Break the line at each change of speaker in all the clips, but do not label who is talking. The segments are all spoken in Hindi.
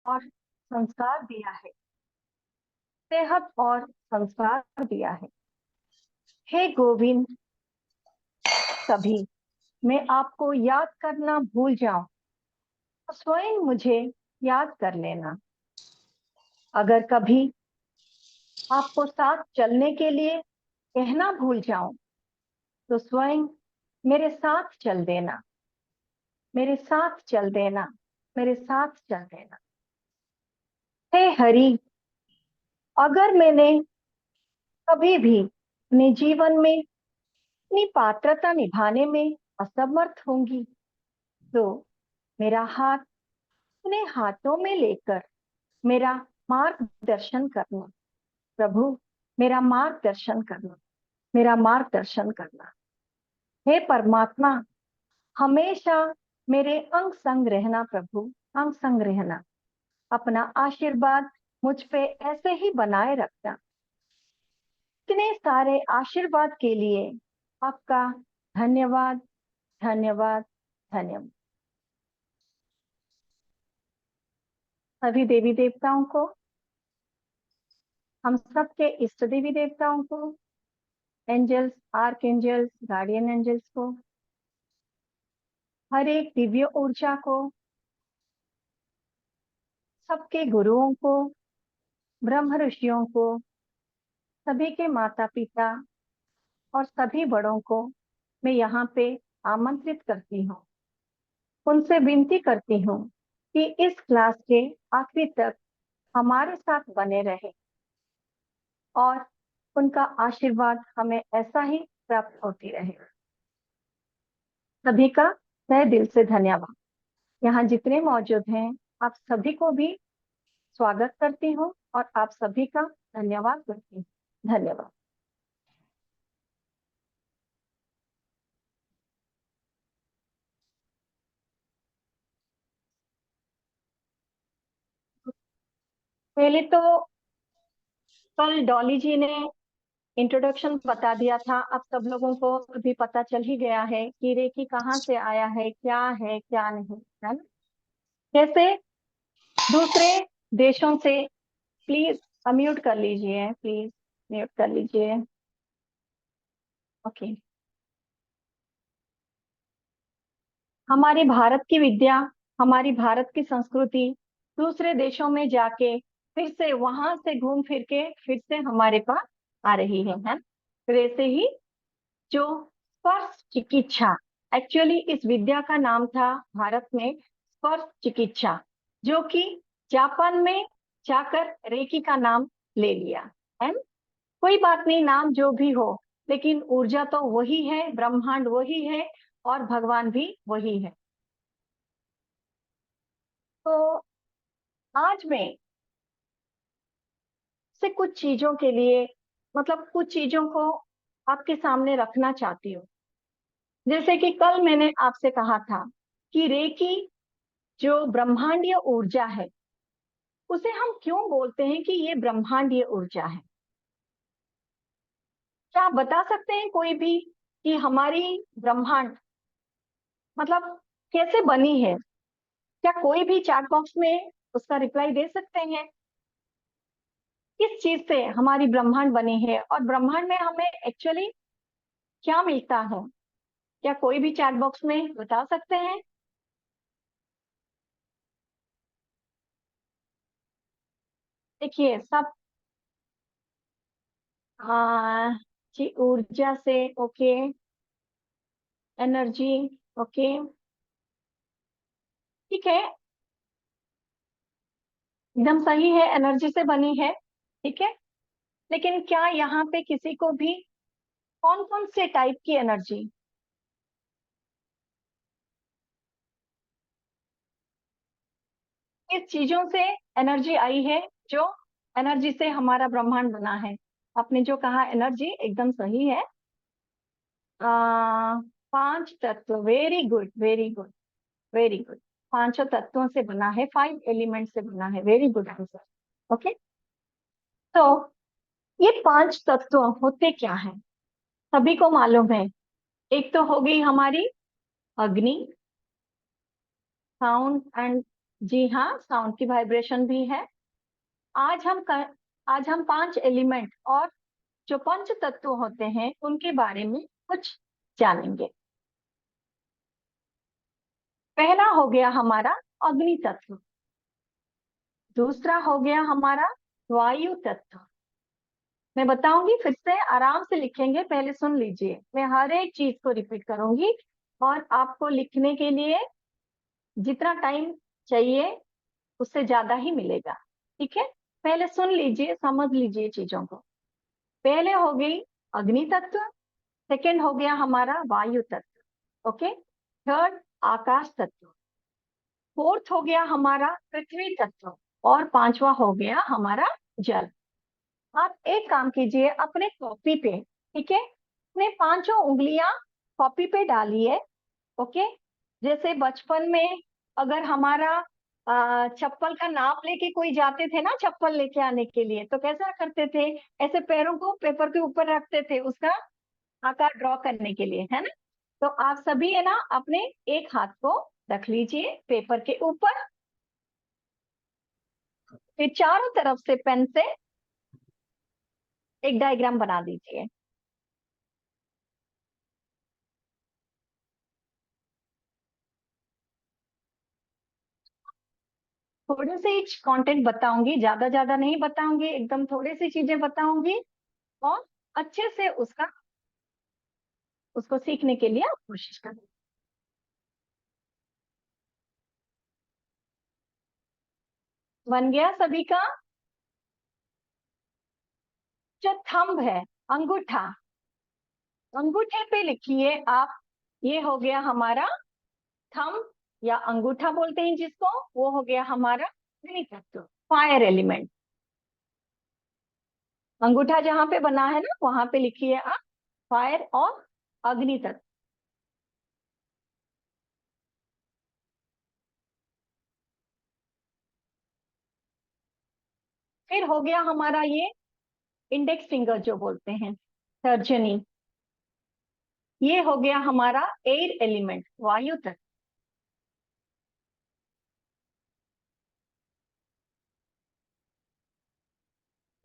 और संस्कार दिया है, सेहत और संस्कार दिया है। हे गोविंद, कभी मैं आपको याद करना भूल जाऊं तो स्वयं मुझे याद कर लेना। अगर कभी आपको साथ चलने के लिए कहना भूल जाऊं तो स्वयं मेरे साथ चल देना, मेरे साथ चल देना, मेरे साथ चल देना। हे हरि, अगर मैंने कभी भी अपने जीवन में अपनी पात्रता निभाने में असमर्थ होंगी तो मेरा हाथ अपने हाथों में लेकर मेरा मार्गदर्शन करना। प्रभु, मेरा मार्गदर्शन करना, मेरा मार्गदर्शन करना। हे परमात्मा, हमेशा मेरे अंग संग रहना। प्रभु, अंग संग रहना। अपना आशीर्वाद मुझ पे ऐसे ही बनाए रखना। इतने सारे आशीर्वाद के लिए आपका धन्यवाद, धन्यवाद, धन्यवाद। सभी देवी देवताओं को, हम सबके इष्ट देवी देवताओं को, angels, archangels, guardian angels को, हर एक दिव्य ऊर्जा को, सबके गुरुओं को, ब्रह्म ऋषियों को, सभी के माता पिता और सभी बड़ों को मैं यहाँ पे आमंत्रित करती हूँ। उनसे विनती करती हूँ कि इस क्लास के आखिरी तक हमारे साथ बने रहे और उनका आशीर्वाद हमें ऐसा ही प्राप्त होती रहे। सभी का तहे दिल से धन्यवाद। यहाँ जितने मौजूद हैं, आप सभी को भी स्वागत करती हूँ और आप सभी का धन्यवाद करती हूँ। धन्यवाद। पहले तो कल डॉली जी ने इंट्रोडक्शन बता दिया था। अब सब लोगों को अभी पता चल ही गया है कि रेकी कहाँ से आया है क्या नहीं, है ना। कैसे दूसरे देशों से, प्लीज अम्यूट कर लीजिए, प्लीज म्यूट कर लीजिए। ओके। हमारी भारत की विद्या, हमारी भारत की संस्कृति दूसरे देशों में जाके फिर से वहां से घूम फिर के फिर से हमारे पास आ रही है। वैसे ही जो स्पर्श चिकित्सा, एक्चुअली इस विद्या का नाम था भारत में स्पर्श चिकित्सा, जो कि जापान में जाकर रेकी का नाम ले लिया है। कोई बात नहीं, नाम जो भी हो, लेकिन ऊर्जा तो वही है, ब्रह्मांड वही है और भगवान भी वही है। तो आज मैं से कुछ चीजों के लिए, मतलब कुछ चीजों को आपके सामने रखना चाहती हूँ। जैसे कि कल मैंने आपसे कहा था कि रेकी जो ब्रह्मांडीय ऊर्जा है, उसे हम क्यों बोलते हैं कि ये ब्रह्मांडीय ऊर्जा है। क्या आप बता सकते हैं कोई भी कि हमारी ब्रह्मांड मतलब कैसे बनी है? क्या कोई भी चैट बॉक्स में उसका रिप्लाई दे सकते हैं? किस चीज से हमारी ब्रह्मांड बनी है और ब्रह्मांड में हमें एक्चुअली क्या मिलता है? क्या कोई भी चैट बॉक्स में बता सकते हैं? देखिए सब आ, जी ऊर्जा से, ओके, एनर्जी, ओके, ठीक है, एकदम सही है, एनर्जी से बनी है, ठीक है। लेकिन क्या यहाँ पे किसी को भी कौन कौन से टाइप की एनर्जी, किस चीजों से एनर्जी आई है, जो एनर्जी से हमारा ब्रह्मांड बना है? आपने जो कहा एनर्जी एकदम सही है। आ, पांच तत्व, very good, very good, very good. पांचों तत्वों से बना है, 5 एलिमेंट से बना है, वेरी गुड आंसर। ओके। तो ये 5 तत्व होते क्या हैं? सभी को मालूम है। एक तो हो गई हमारी अग्नि, साउंड एंड जी हाँ, साउंड की वाइब्रेशन भी है। आज हम आज हम 5 एलिमेंट और जो पंच तत्व होते हैं उनके बारे में कुछ जानेंगे। पहला हो गया हमारा अग्नि तत्व, दूसरा हो गया हमारा वायु तत्व। मैं बताऊंगी, फिर से आराम से लिखेंगे, पहले सुन लीजिए। मैं हर एक चीज को रिपीट करूंगी और आपको लिखने के लिए जितना टाइम चाहिए उससे ज्यादा ही मिलेगा। ठीक है, पहले सुन लीजिए, समझ लीजिए चीजों को। पहले हो गई अग्नि तत्व, सेकंड हो गया हमारा वायु तत्व, ओके, थर्ड आकाश तत्व, फोर्थ हो गया हमारा पृथ्वी तत्व, और पांचवा हो गया हमारा जल। आप एक काम कीजिए, अपने कॉपी पे, ठीक है, अपने पांचों उंगलियां कॉपी पे डालिए। ओके, जैसे बचपन में अगर हमारा चप्पल का नाप लेके कोई जाते थे ना, चप्पल लेके आने के लिए, तो कैसा करते थे, ऐसे पैरों को पेपर के ऊपर रखते थे उसका आकार ड्रॉ करने के लिए, है ना। तो आप सभी है ना, अपने एक हाथ को रख लीजिए पेपर के ऊपर, फिर चारों तरफ से पेन से एक डायग्राम बना दीजिए। थोड़े से ही कंटेंट बताऊंगी, ज्यादा ज्यादा नहीं बताऊंगी, एकदम थोड़ी सी चीजें बताऊंगी, और अच्छे से उसको सीखने के लिए आप कोशिश करें। बन गया सभी का? जो थंब है, अंगूठा, अंगूठे पे लिखिए आप, ये हो गया हमारा थंब, या अंगूठा बोलते हैं जिसको, वो हो गया हमारा अग्नि तत्व, फायर एलिमेंट। अंगूठा जहां पे बना है ना, वहां पे लिखिए आप फायर और अग्नि तत्व। फिर हो गया हमारा ये इंडेक्स फिंगर जो बोलते हैं, तर्जनी, ये हो गया हमारा एयर एलिमेंट, वायु तत्व।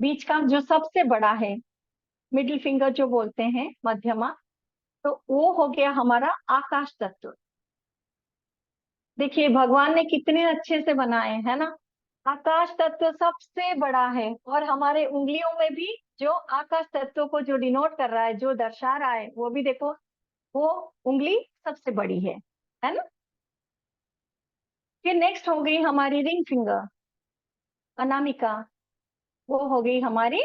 बीच का जो सबसे बड़ा है, मिडिल फिंगर जो बोलते हैं, मध्यमा, तो वो हो गया हमारा आकाश तत्व। देखिए भगवान ने कितने अच्छे से बनाए है ना। आकाश तत्व सबसे बड़ा है, और हमारे उंगलियों में भी जो आकाश तत्व को जो डिनोट कर रहा है, जो दर्शा रहा है, वो भी देखो, वो उंगली सबसे बड़ी है ना। फिर नेक्स्ट हो गई हमारी रिंग फिंगर, अनामिका, वो हो गई हमारी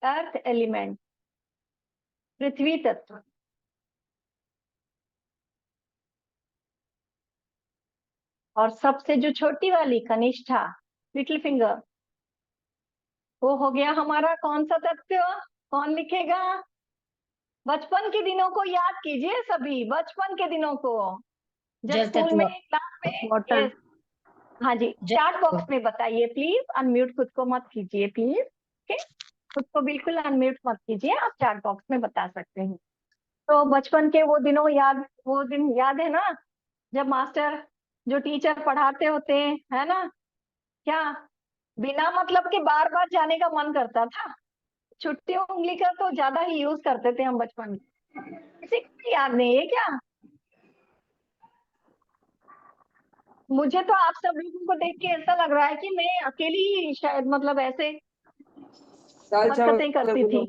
अर्थ एलिमेंट, पृथ्वी तत्व। और सबसे जो छोटी वाली कनिष्ठा, लिटिल फिंगर, वो हो गया हमारा कौन सा तत्व, कौन लिखेगा? बचपन के दिनों को याद कीजिए सभी, बचपन के दिनों को, जब
जल
स्कूल
तत्व,
में क्लास में।
वाटर,
यस, हाँ जी,
जल
चैट
तत्व।
बॉक्स में बताइए प्लीज, अनम्यूट खुद को मत कीजिए प्लीज, ओके, खुद को बिल्कुल अनम्यूट मत कीजिए, आप चैट बॉक्स में बता सकते हैं। तो बचपन के वो दिनों याद, वो दिन याद है ना, जब मास्टर, जो टीचर पढ़ाते होते हैं, है ना, क्या बिना मतलब के बार बार जाने का मन करता था। छुट्टी उंगली का तो ज्यादा ही यूज करते थे हम बचपन में। किसी को याद नहीं है क्या? मुझे तो आप सब लोगों को देख के ऐसा लग रहा है कि मैं अकेली ही शायद, मतलब ऐसे
दाल
हरकतें
चावल
करती थी।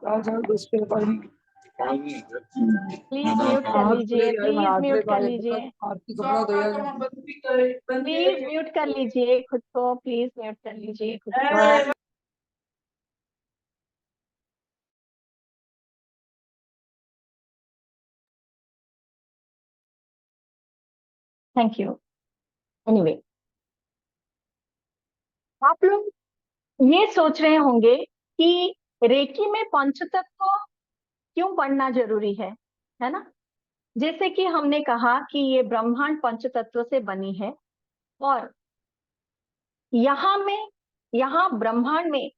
दाल चावल 10 रुपए पानी।
प्लीज म्यूट कर
हाथ
लीजिए,
ले यार
प्लीज
हाथ ले
म्यूट कर
पाए
लीजिए,
हाथ की कपड़ा धोया
प्लीज म्यूट कर लीजिए खुद को, प्लीज म्यूट कर लीजिए खुद को। Thank you. एनीवे, आप लोग ये सोच रहे होंगे कि रेकी में पंचतत्व क्यों पढ़ना जरूरी है ना। जैसे कि हमने कहा कि ये ब्रह्मांड पंचतत्व से बनी है, और यहाँ ब्रह्मांड में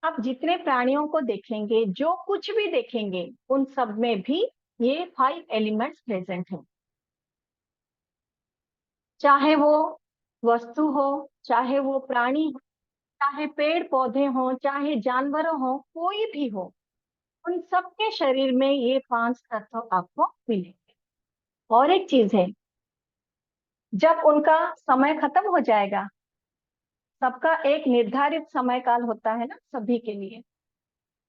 आप जितने प्राणियों को देखेंगे, जो कुछ भी देखेंगे, उन सब में भी ये 5 एलिमेंट्स प्रेजेंट हैं। चाहे वो वस्तु हो, चाहे वो प्राणी हो, चाहे पेड़ पौधे हो, चाहे जानवर हो, कोई भी हो, उन सबके शरीर में ये 5 तत्व आपको मिलेंगे। और एक चीज है, जब उनका समय खत्म हो जाएगा, सबका एक निर्धारित समय काल होता है ना सभी के लिए,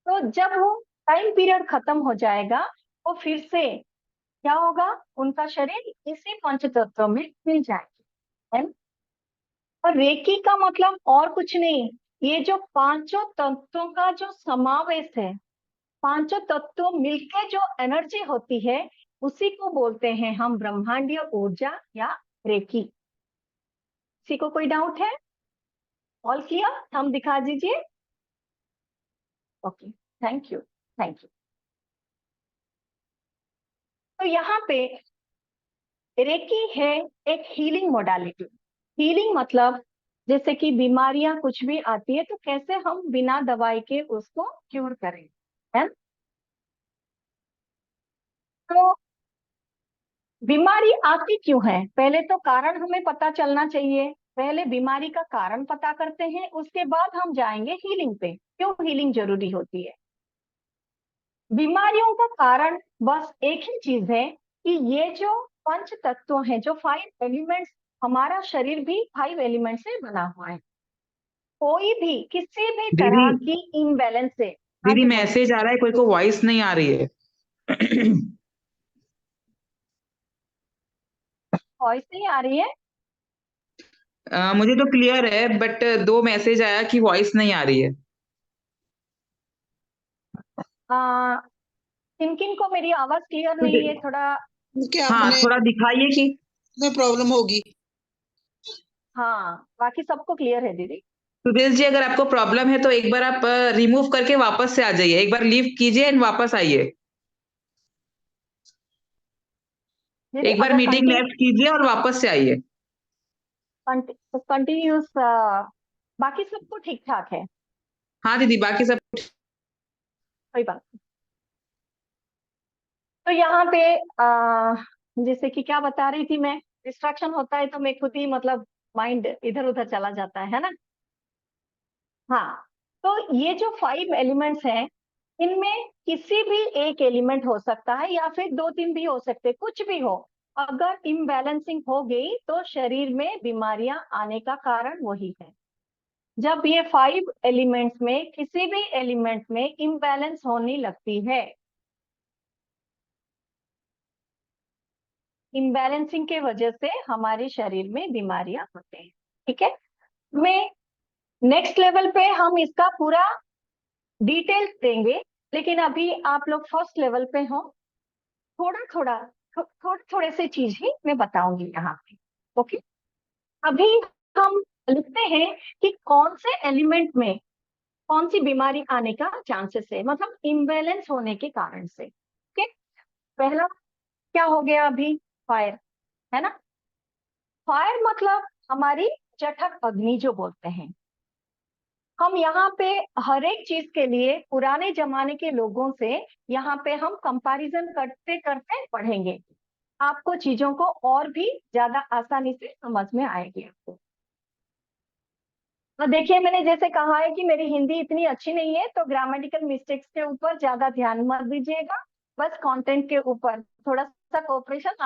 तो जब वो टाइम पीरियड खत्म हो जाएगा, वो फिर से क्या होगा, उनका शरीर इसी पंच तत्व में मिल जाएगा, है ना? और रेकी का मतलब और कुछ नहीं, ये जो पांचों तत्वों का जो समावेश है, पांचों तत्वों मिलके जो एनर्जी होती है, उसी को बोलते हैं हम ब्रह्मांडीय ऊर्जा या रेकी। किसी को कोई डाउट है? All clear? हम दिखा दीजिए। Okay, thank you, thank you. तो यहाँ पे रेकी है एक हीलिंग मोडालिटी। हीलिंग मतलब जैसे कि बीमारियां कुछ भी आती है तो कैसे हम बिना दवाई के उसको क्योर करें, है? तो बीमारी आती क्यों है, पहले तो कारण हमें पता चलना चाहिए। पहले बीमारी का कारण पता करते हैं, उसके बाद हम जाएंगे हीलिंग पे, क्यों हीलिंग जरूरी होती है। बीमारियों का कारण बस एक ही चीज है कि ये जो पंच तत्व हैं, जो 5 एलिमेंट्स, हमारा शरीर भी 5 एलिमेंट से बना हुआ है। कोई भी किसी भी
दीदी
तरह की इम्बैलेंस से, हाँ
दीदी
जी बोलिए।
मैसेज आ रहा है, कोई को वॉइस नहीं आ रही है।
वॉइस नहीं आ रही है?
मुझे तो क्लियर है, बट 2 मैसेज आया कि वॉइस नहीं आ रही है।
आ, किन किन को मेरी आवाज क्लियर नहीं है थोड़ा?
क्या
हाँ,
अपने
थोड़ा दिखाइए कि
में प्रॉब्लम होगी।
हाँ, बाकी सबको क्लियर है दीदी।
सुदेश जी, अगर आपको प्रॉब्लम है तो एक बार आप रिमूव करके वापस से आ जाइए, एक बार लीव कीजिए एंड वापस आइए।
दीदी
एक बार
अगर
मीटिंग लेफ्ट कीजिए और वापस से आइए।
कंटिन्यूस, बाकी सबको ठीक ठाक है,
हाँ दीदी, बाकी सब
कोई बात नहीं। तो यहाँ पे जैसे कि क्या बता रही थी मैं, डिस्ट्रैक्शन होता है तो मैं खुद ही मतलब माइंड इधर उधर चला जाता है ना। हाँ, तो ये जो 5 एलिमेंट्स हैं, इनमें किसी भी एक एलिमेंट हो सकता है या फिर 2-3 भी हो सकते, कुछ भी हो। अगर इम्बैलेंसिंग हो गई तो शरीर में बीमारियां आने का कारण वही है। जब ये 5 एलिमेंट्स में किसी भी एलिमेंट में इम्बैलेंस होने लगती है, इम्बैलेंसिंग के वजह से हमारे शरीर में बीमारियां होते हैं। ठीक है, मैं नेक्स्ट लेवल पे हम इसका पूरा डिटेल देंगे, लेकिन अभी आप लोग फर्स्ट लेवल पे हो। थोड़ा थोड़ा थोड़े थोड़े से चीज ही मैं बताऊंगी यहाँ पे। ओके, अभी हम लिखते हैं कि कौन से एलिमेंट में कौन सी बीमारी आने का चांसेस है, मतलब इम्बैलेंस होने के कारण से। ओके, पहला क्या हो गया अभी, फायर, है ना? फायर मतलब हमारी जठर अग्नि जो बोलते हैं। हम यहाँ पे हर एक चीज के लिए पुराने जमाने के लोगों से यहाँ पे हम कंपैरिजन करते करते पढ़ेंगे, आपको चीजों को और भी ज्यादा आसानी से समझ में आएगी आपको। तो देखिए, मैंने जैसे कहा है कि मेरी हिंदी इतनी अच्छी नहीं है, तो ग्रामेटिकल मिस्टेक्स के ऊपर ज्यादा ध्यान मत दीजिएगा, बस कंटेंट के ऊपर थोड़ा सा कोऑपरेशन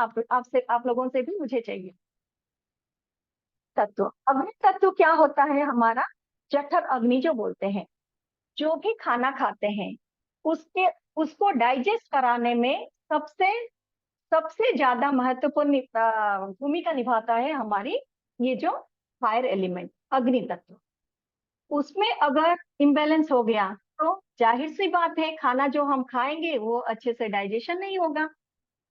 आप लोगों से भी मुझे चाहिए। तत्व, अग्नि तत्व क्या होता है हमारा? जठर अग्नि जो बोलते हैं, जो भी खाना खाते हैं उसके उसको डाइजेस्ट कराने में सबसे सबसे ज्यादा महत्वपूर्ण भूमिका निभाता है हमारी ये जो फायर एलिमेंट अग्नि तत्व। उसमें अगर इम्बैलेंस हो गया तो जाहिर सी बात है, खाना जो हम खाएंगे वो अच्छे से डाइजेशन नहीं होगा।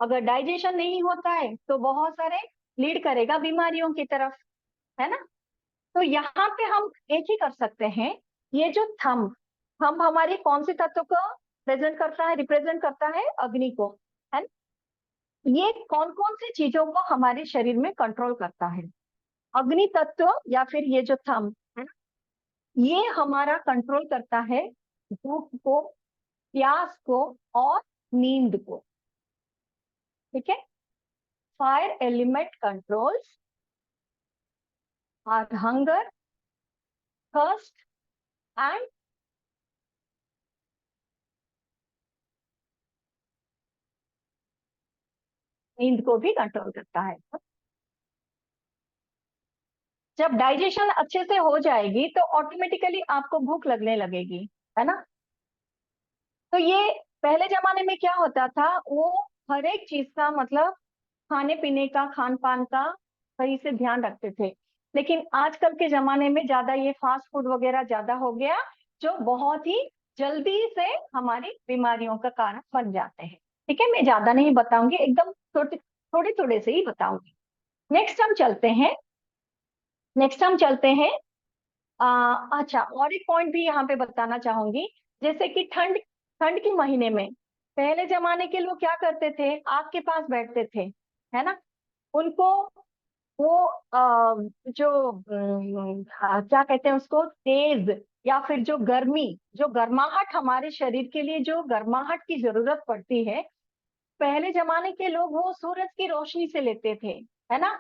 अगर डाइजेशन नहीं होता है तो बहुत सारे लीड करेगा बीमारियों की तरफ, है ना? तो यहाँ पे हम एक ही कर सकते हैं, ये जो थंब, थंब हमारी कौन से तत्व को प्रेजेंट करता है, रिप्रेजेंट करता है? अग्नि को, है ना? ये कौन कौन सी चीजों को हमारे शरीर में कंट्रोल करता है? अग्नि तत्व या फिर ये जो थंब है ना, ये हमारा कंट्रोल करता है भूख को, प्यास को और नींद को। ठीक है, fire element controls our hunger, thirst and नींद को भी कंट्रोल करता है। जब डाइजेशन अच्छे से हो जाएगी तो ऑटोमेटिकली आपको भूख लगने लगेगी, है ना। तो ये पहले जमाने में क्या होता था, वो हर एक चीज का मतलब खाने पीने का, खान पान का सही से ध्यान रखते थे। लेकिन आजकल के जमाने में ज्यादा ये फास्ट फूड वगैरह ज्यादा हो गया, जो बहुत ही जल्दी से हमारी बीमारियों का कारण बन जाते हैं। ठीक है, मैं ज्यादा नहीं बताऊंगी, एकदम थोड़े थोड़े से ही बताऊंगी। नेक्स्ट हम चलते हैं। नेक्स्ट हम चलते हैं अच्छा, और एक पॉइंट भी यहाँ पे बताना चाहूंगी। जैसे कि ठंड ठंड के महीने में पहले जमाने के लोग क्या करते थे, आग के पास बैठते थे, है ना। उनको वो जो क्या कहते हैं उसको, तेज या फिर जो गर्मी, जो गर्माहट हमारे शरीर के लिए, जो गर्माहट की जरूरत पड़ती है, पहले जमाने के लोग वो सूरज की रोशनी से लेते थे, है ना।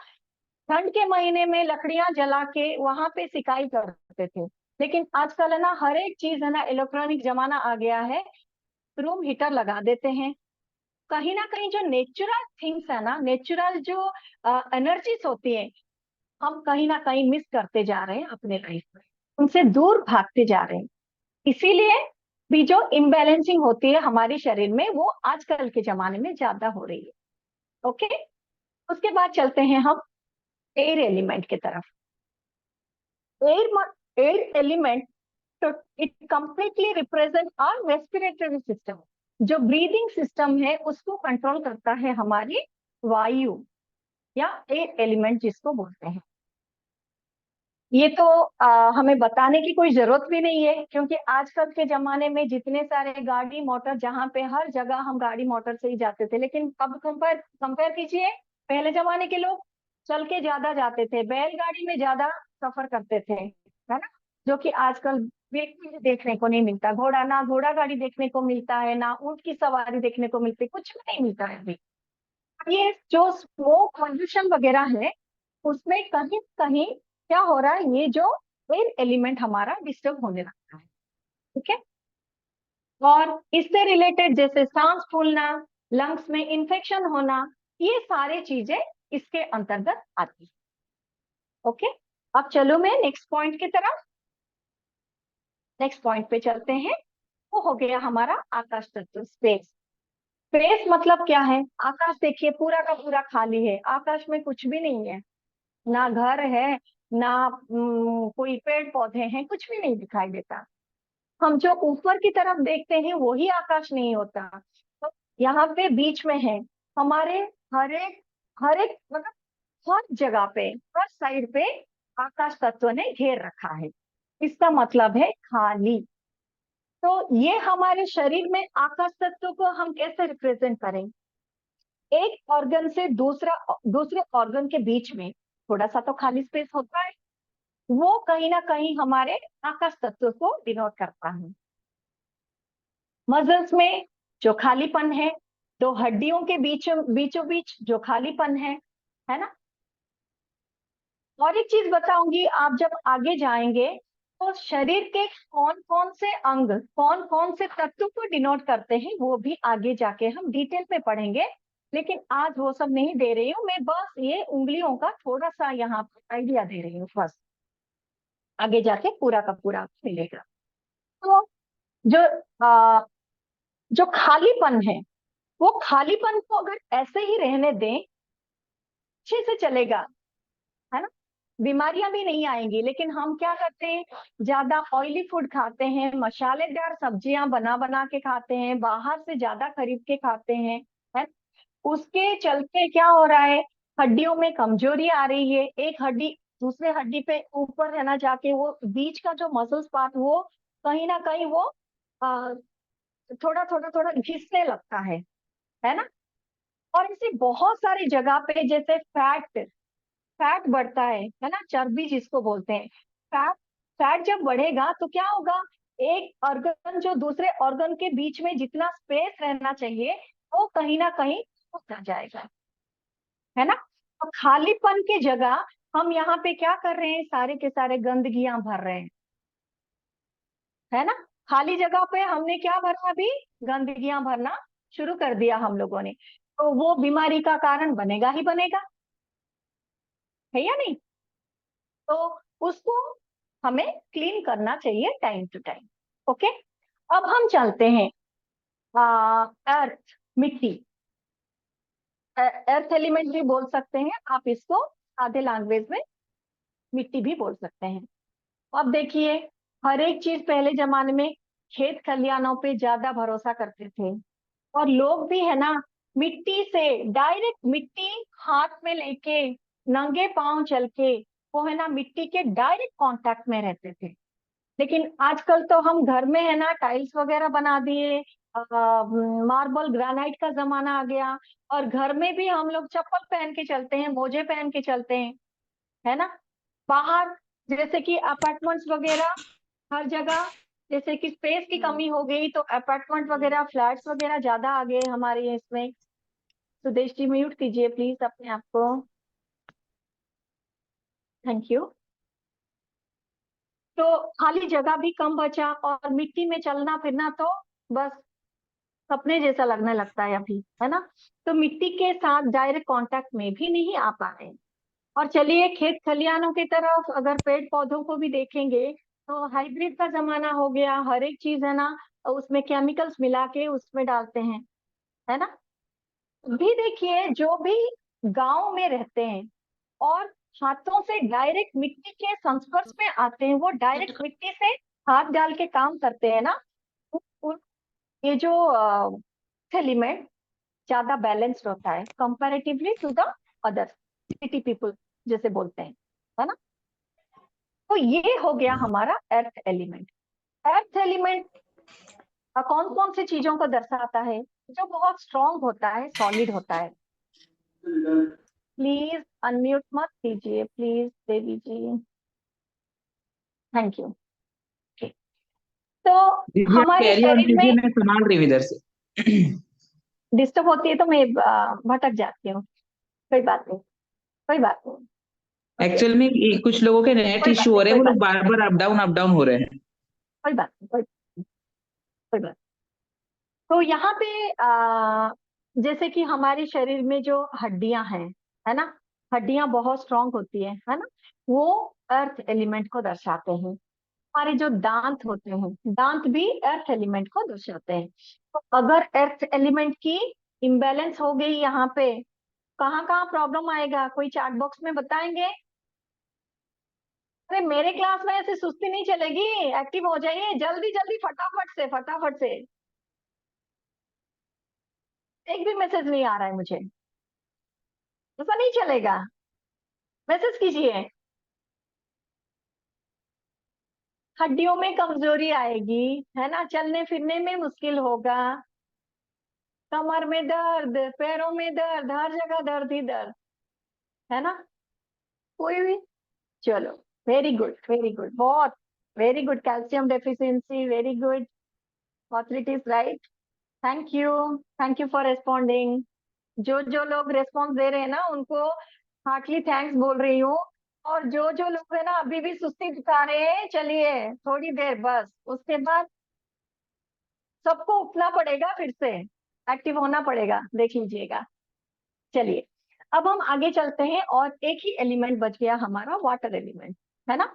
ठंड के महीने में लकड़ियां जला के वहां पे सिकाई करते थे। लेकिन आजकल है ना, हर एक चीज है ना, इलेक्ट्रॉनिक जमाना आ गया है, रूम हीटर लगा देते हैं। कहीं ना कहीं जो नेचुरल थिंग्स है ना, नेचुरल जो एनर्जीज होती है, हम कहीं ना कहीं मिस करते जा रहे हैं अपने लाइफ में, उनसे दूर भागते जा रहे हैं। इसीलिए भी जो इम्बैलेंसिंग होती है हमारे शरीर में, वो आजकल के जमाने में ज्यादा हो रही है। ओके, उसके बाद चलते हैं हम एयर एलिमेंट की तरफ। एयर एलिमेंट, तो it completely represent our respiratory system. जो ब्रीदिंग सिस्टम है उसको कंट्रोल करता है हमारी वायु, या एयर एलिमेंट जिसको बोलते हैं। ये तो हमें बताने की कोई जरूरत भी नहीं है, क्योंकि आजकल के जमाने में जितने सारे गाड़ी मोटर, जहाँ पे हर जगह हम गाड़ी मोटर से ही जाते थे। लेकिन अब कंपेयर कंपेयर कीजिए, पहले जमाने के लोग चल के ज्यादा जाते थे, बैलगाड़ी में ज्यादा सफर करते थे, है ना। जो कि आजकल बिल्कुल भी देखने को नहीं मिलता। घोड़ा, ना घोड़ा गाड़ी देखने को मिलता है, ना ऊंट की सवारी देखने को मिलती, कुछ भी नहीं मिलता है अभी। ये जो स्मोक पॉल्यूशन वगैरह है, उसमें कहीं कहीं क्या हो रहा है, ये जो एयर एलिमेंट हमारा डिस्टर्ब होने लगता है। ठीक है, और इससे रिलेटेड जैसे सांस फूलना, लंग्स में इंफेक्शन होना, ये सारी चीजें इसके अंतर्गत आती है। ओके, अब चलो मैं नेक्स्ट पॉइंट की तरफ, नेक्स्ट पॉइंट पे चलते हैं। वो हो गया हमारा आकाश तत्व, स्पेस। स्पेस मतलब क्या है, आकाश देखिए पूरा का पूरा खाली है, आकाश में कुछ भी नहीं है, ना घर है, ना कोई पेड़ पौधे हैं, कुछ भी नहीं दिखाई देता। हम जो ऊपर की तरफ देखते हैं वही आकाश नहीं होता, तो यहाँ पे बीच में है हमारे, हर एक मतलब हर जगह पे, हर साइड पे आकाश तत्व ने घेर रखा है। इसका मतलब है खाली। तो ये हमारे शरीर में आकाश तत्व को हम कैसे रिप्रेजेंट करें, एक ऑर्गन से दूसरे ऑर्गन के बीच में थोड़ा सा तो खाली स्पेस होता है, वो कहीं ना कहीं हमारे आकाश तत्व को डिनोट करता है। मसल्स में जो खालीपन है, दो हड्डियों के बीचों बीच जो खालीपन है ना। और एक चीज बताऊंगी, आप जब आगे जाएंगे तो शरीर के कौन कौन से अंग, कौन कौन से तत्व को डिनोट करते हैं, वो भी आगे जाके हम डिटेल में पढ़ेंगे। लेकिन आज वो सब नहीं दे रही हूँ मैं, बस ये उंगलियों का थोड़ा सा यहाँ आइडिया दे रही हूँ बस, आगे जाके पूरा का पूरा मिलेगा। तो जो आ, जो खालीपन है, वो खालीपन को अगर ऐसे ही रहने दें, अच्छे से चलेगा, है ना, बीमारियां भी नहीं आएंगी। लेकिन हम क्या करते हैं, ज्यादा ऑयली फूड खाते हैं, मसालेदार सब्जियां बना बना के खाते हैं, बाहर से ज्यादा खरीद के खाते हैं, है। उसके चलते क्या हो रहा है, हड्डियों में कमजोरी आ रही है, एक हड्डी दूसरे हड्डी पे ऊपर है ना जाके, वो बीच का जो मसल्स पार्ट, वो कहीं ना कहीं वो आ, थोड़ा थोड़ा थोड़ा घिसने लगता है ना। और इसे बहुत सारी जगह पे, जैसे फैट फैट बढ़ता है ना, चर्बी जिसको बोलते हैं, फैट फैट जब बढ़ेगा तो क्या होगा, एक ऑर्गन जो दूसरे ऑर्गन के बीच में जितना स्पेस रहना चाहिए, वो कहीं ना कहीं हो जाएगा, है ना। तो खालीपन की जगह हम यहाँ पे क्या कर रहे हैं, सारे के सारे गंदगियां भर रहे हैं, है ना। खाली जगह पे हमने क्या भरा, अभी गंदगियां भरना शुरू कर दिया हम लोगों ने, तो वो बीमारी का कारण बनेगा ही बनेगा, है या नहीं। तो उसको हमें क्लीन करना चाहिए टाइम टू टाइम। ओके, अब हम चलते हैं अर्थ, मिट्टी। अर्थ एलिमेंट भी बोल सकते हैं आप इसको, आधे लैंग्वेज में मिट्टी भी बोल सकते हैं। अब देखिए, हर एक चीज पहले जमाने में खेत खलिहानों पे ज्यादा भरोसा करते थे, और लोग भी है ना, मिट्टी से डायरेक्ट, मिट्टी हाथ में लेके नंगे पांव चल के, वो है ना मिट्टी के डायरेक्ट कांटेक्ट में रहते थे। लेकिन आजकल तो हम घर में है ना टाइल्स वगैरह बना दिए, मार्बल ग्रेनाइट का जमाना आ गया, और घर में भी हम लोग चप्पल पहन के चलते हैं, मोजे पहन के चलते हैं, है ना। बाहर जैसे कि अपार्टमेंट्स वगैरह, हर जगह जैसे कि स्पेस की कमी हो गई, तो अपार्टमेंट वगैरह, फ्लैट्स वगैरह ज्यादा आ गए हमारे इसमें। सुदेश जी म्यूट कीजिए प्लीज अपने आप को, थैंक यू। तो खाली जगह भी कम बचा, और मिट्टी में चलना फिरना तो बस सपने जैसा लगने लगता है अभी, है ना। तो मिट्टी के साथ डायरेक्ट कांटेक्ट में भी नहीं आ पा रहे हैं। और चलिए खेत खलिहानों की तरफ अगर पेड़ पौधों को भी देखेंगे, तो हाइब्रिड का जमाना हो गया, हर एक चीज है ना उसमें केमिकल्स मिला के उसमें डालते हैं, है ना। भी देखिए, जो भी गांव में रहते हैं और हाथों से डायरेक्ट मिट्टी के संस्पर्श में आते हैं, वो डायरेक्ट मिट्टी से हाथ डाल के काम करते हैं ना, ये जो एलिमेंट ज्यादा बैलेंस्ड होता है comparatively to the other city people, जैसे बोलते हैं, है ना। तो ये हो गया हमारा अर्थ एलिमेंट। अर्थ एलिमेंट कौन कौन सी चीजों को दर्शाता है, जो बहुत स्ट्रांग होता है, सॉलिड होता है। प्लीज अनम्यूट मत कीजिए please Devi ji, thank you. तो
दीदी आप
हमारे
कैरी ऑन
शरीर
कीजिए,
में
मैं संभाल रही हूँ इधर से।
डिस्टर्ब होती है तो मैं भटक जाती हूँ, कोई बात नहीं, कोई बात नहीं। ओके,
एक्चुअल में कुछ लोगों के नेट
कोई बात
इश्यू हो
नहीं,
रहे हैं,
कोई
वो
बात
लोग बार बार अप डाउन हो रहे हैं।
कोई बात नहीं, कोई बात। तो यहाँ पे जैसे कि हमारे शरीर में जो हड्डियां हैं, है ना, हड्डियां बहुत स्ट्रांग होती है ना, वो अर्थ एलिमेंट को दर्शाते हैं। हमारे जो दांत होते हैं, दांत भी अर्थ एलिमेंट को दर्शाते हैं। तो अगर अर्थ एलिमेंट की इम्बैलेंस हो गई यहाँ पे, कहाँ कहाँ प्रॉब्लम आएगा, कोई चैट बॉक्स में बताएंगे। अरे मेरे क्लास में ऐसे सुस्ती नहीं चलेगी, एक्टिव हो जाइए जल्दी जल्दी, फटाफट से फटाफट से। एक भी मैसेज नहीं आ रहा है मुझे, ऐसा नहीं चलेगा, मैसेज कीजिए। हड्डियों में कमजोरी आएगी, है ना, चलने फिरने में मुश्किल होगा, कमर में दर्द, पैरों में दर्द, हर जगह दर्द ही दर्द, है ना। कोई भी, चलो, वेरी गुड वेरी गुड, बहुत very good, calcium deficiency, very good, arthritis, right. Thank you for responding. जो जो लोग रेस्पॉन्स दे रहे हैं ना, उनको हार्टली थैंक्स बोल रही हूँ। और जो जो लोग है ना अभी भी सुस्ती दिखा रहे हैं, चलिए थोड़ी देर बस, उसके बाद सबको उठना पड़ेगा, फिर से एक्टिव होना पड़ेगा, देख लीजिएगा। चलिए, अब हम आगे चलते हैं, और एक ही एलिमेंट बच गया हमारा, वाटर एलिमेंट, है ना।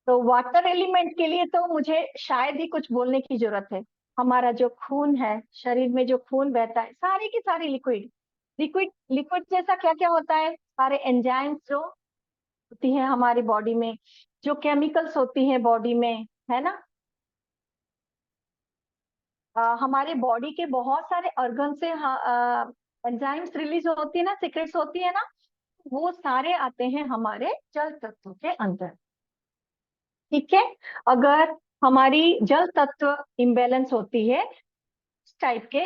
तो वाटर एलिमेंट के लिए तो मुझे शायद ही कुछ बोलने की जरूरत है। हमारा जो खून है, शरीर में जो खून बहता है, सारी की सारी लिक्विड, लिक्विड लिक्विड जैसा क्या क्या होता है, सारे एंजाइम्स जो होती है हमारी बॉडी में, जो केमिकल्स होती है बॉडी में, है ना। हमारे बॉडी के बहुत सारे ऑर्गन से एंजाइम्स रिलीज होती है ना, सीक्रेट्स होती है ना, वो सारे आते हैं हमारे जल तत्व के अंदर, ठीक है। अगर हमारी जल तत्व इम्बेलेंस होती है, इस टाइप के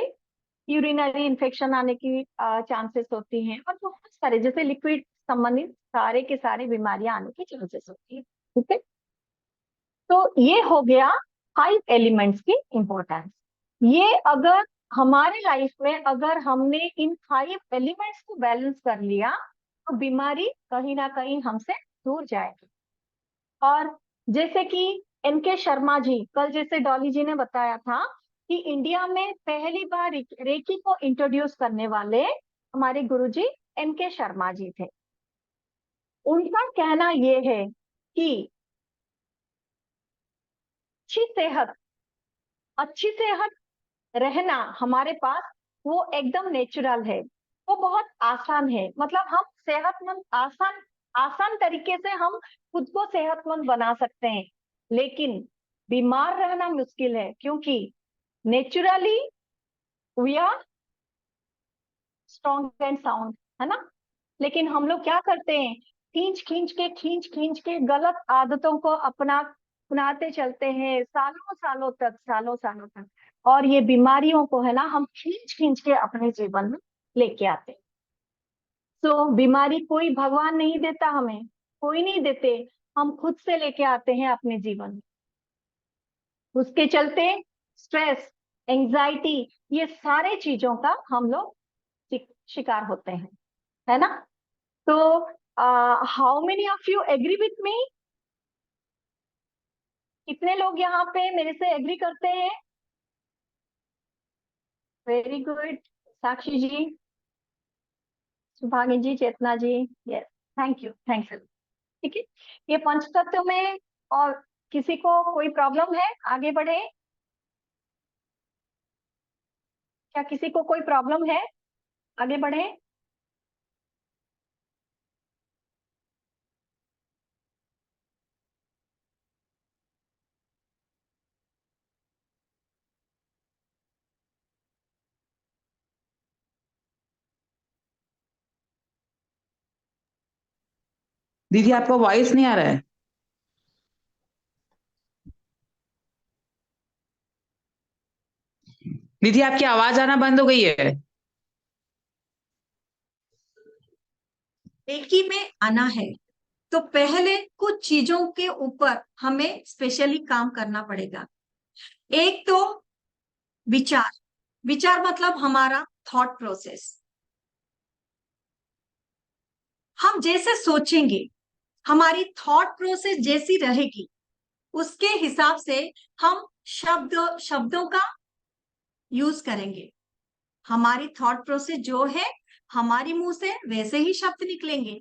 यूरिनरी इन्फेक्शन आने की चांसेस होती हैं, और बहुत सारे जैसे लिक्विड संबंधित सारे के सारे बीमारियां आने की चांसेस होती है, ठीक है। तो ये हो गया 5 एलिमेंट्स की इंपॉर्टेंस। ये अगर हमारे लाइफ में अगर हमने इन 5 एलिमेंट्स को बैलेंस कर लिया, तो बीमारी कहीं ना कहीं हमसे दूर जाएगी। और जैसे कि एनके शर्मा जी, कल जैसे डॉली जी ने बताया था कि इंडिया में पहली बार रेकी को इंट्रोड्यूस करने वाले हमारे गुरुजी एनके शर्मा जी थे। उनका कहना ये है कि अच्छी सेहत रहना हमारे पास वो एकदम नेचुरल है, वो बहुत आसान है। मतलब हम सेहतमंद आसान आसान तरीके से हम खुद को सेहतमंद बना सकते हैं, लेकिन बीमार रहना मुश्किल है, क्योंकि naturally we are strong and sound, है ना। लेकिन हम लोग क्या करते हैं, खींच खींच के गलत आदतों को अपनाते चलते हैं सालों सालों तक, और ये बीमारियों को है ना हम खींच खींच के अपने जीवन में लेके आते हैं। तो बीमारी कोई भगवान नहीं देता, हमें कोई नहीं देते, हम खुद से लेके आते हैं अपने जीवन में। उसके चलते स्ट्रेस, एंजाइटी, ये सारे चीजों का हम लोग शिकार होते हैं, है ना। तो how many of you agree with me? कितने लोग यहाँ पे मेरे से एग्री करते हैं? Very good. Sakshi ji, Subhagi ji, Chetna ji, yes, thank you, thanks. ठीक है, ये पंच तत्व में और किसी को कोई प्रॉब्लम है? आगे बढ़े, क्या किसी को कोई प्रॉब्लम है? आगे बढ़े।
दीदी आपका वॉइस नहीं आ रहा है। दीदी आपकी आवाज आना बंद हो गई है।
रेकी में आना है तो पहले कुछ चीजों के ऊपर हमें स्पेशली काम करना पड़ेगा। एक तो विचार, विचार मतलब हमारा थॉट प्रोसेस। हम जैसे सोचेंगे, हमारी थॉट प्रोसेस जैसी रहेगी, उसके हिसाब से हम शब्दों का यूज करेंगे। हमारी थॉट प्रोसेस जो है, हमारी मुंह से वैसे ही शब्द निकलेंगे।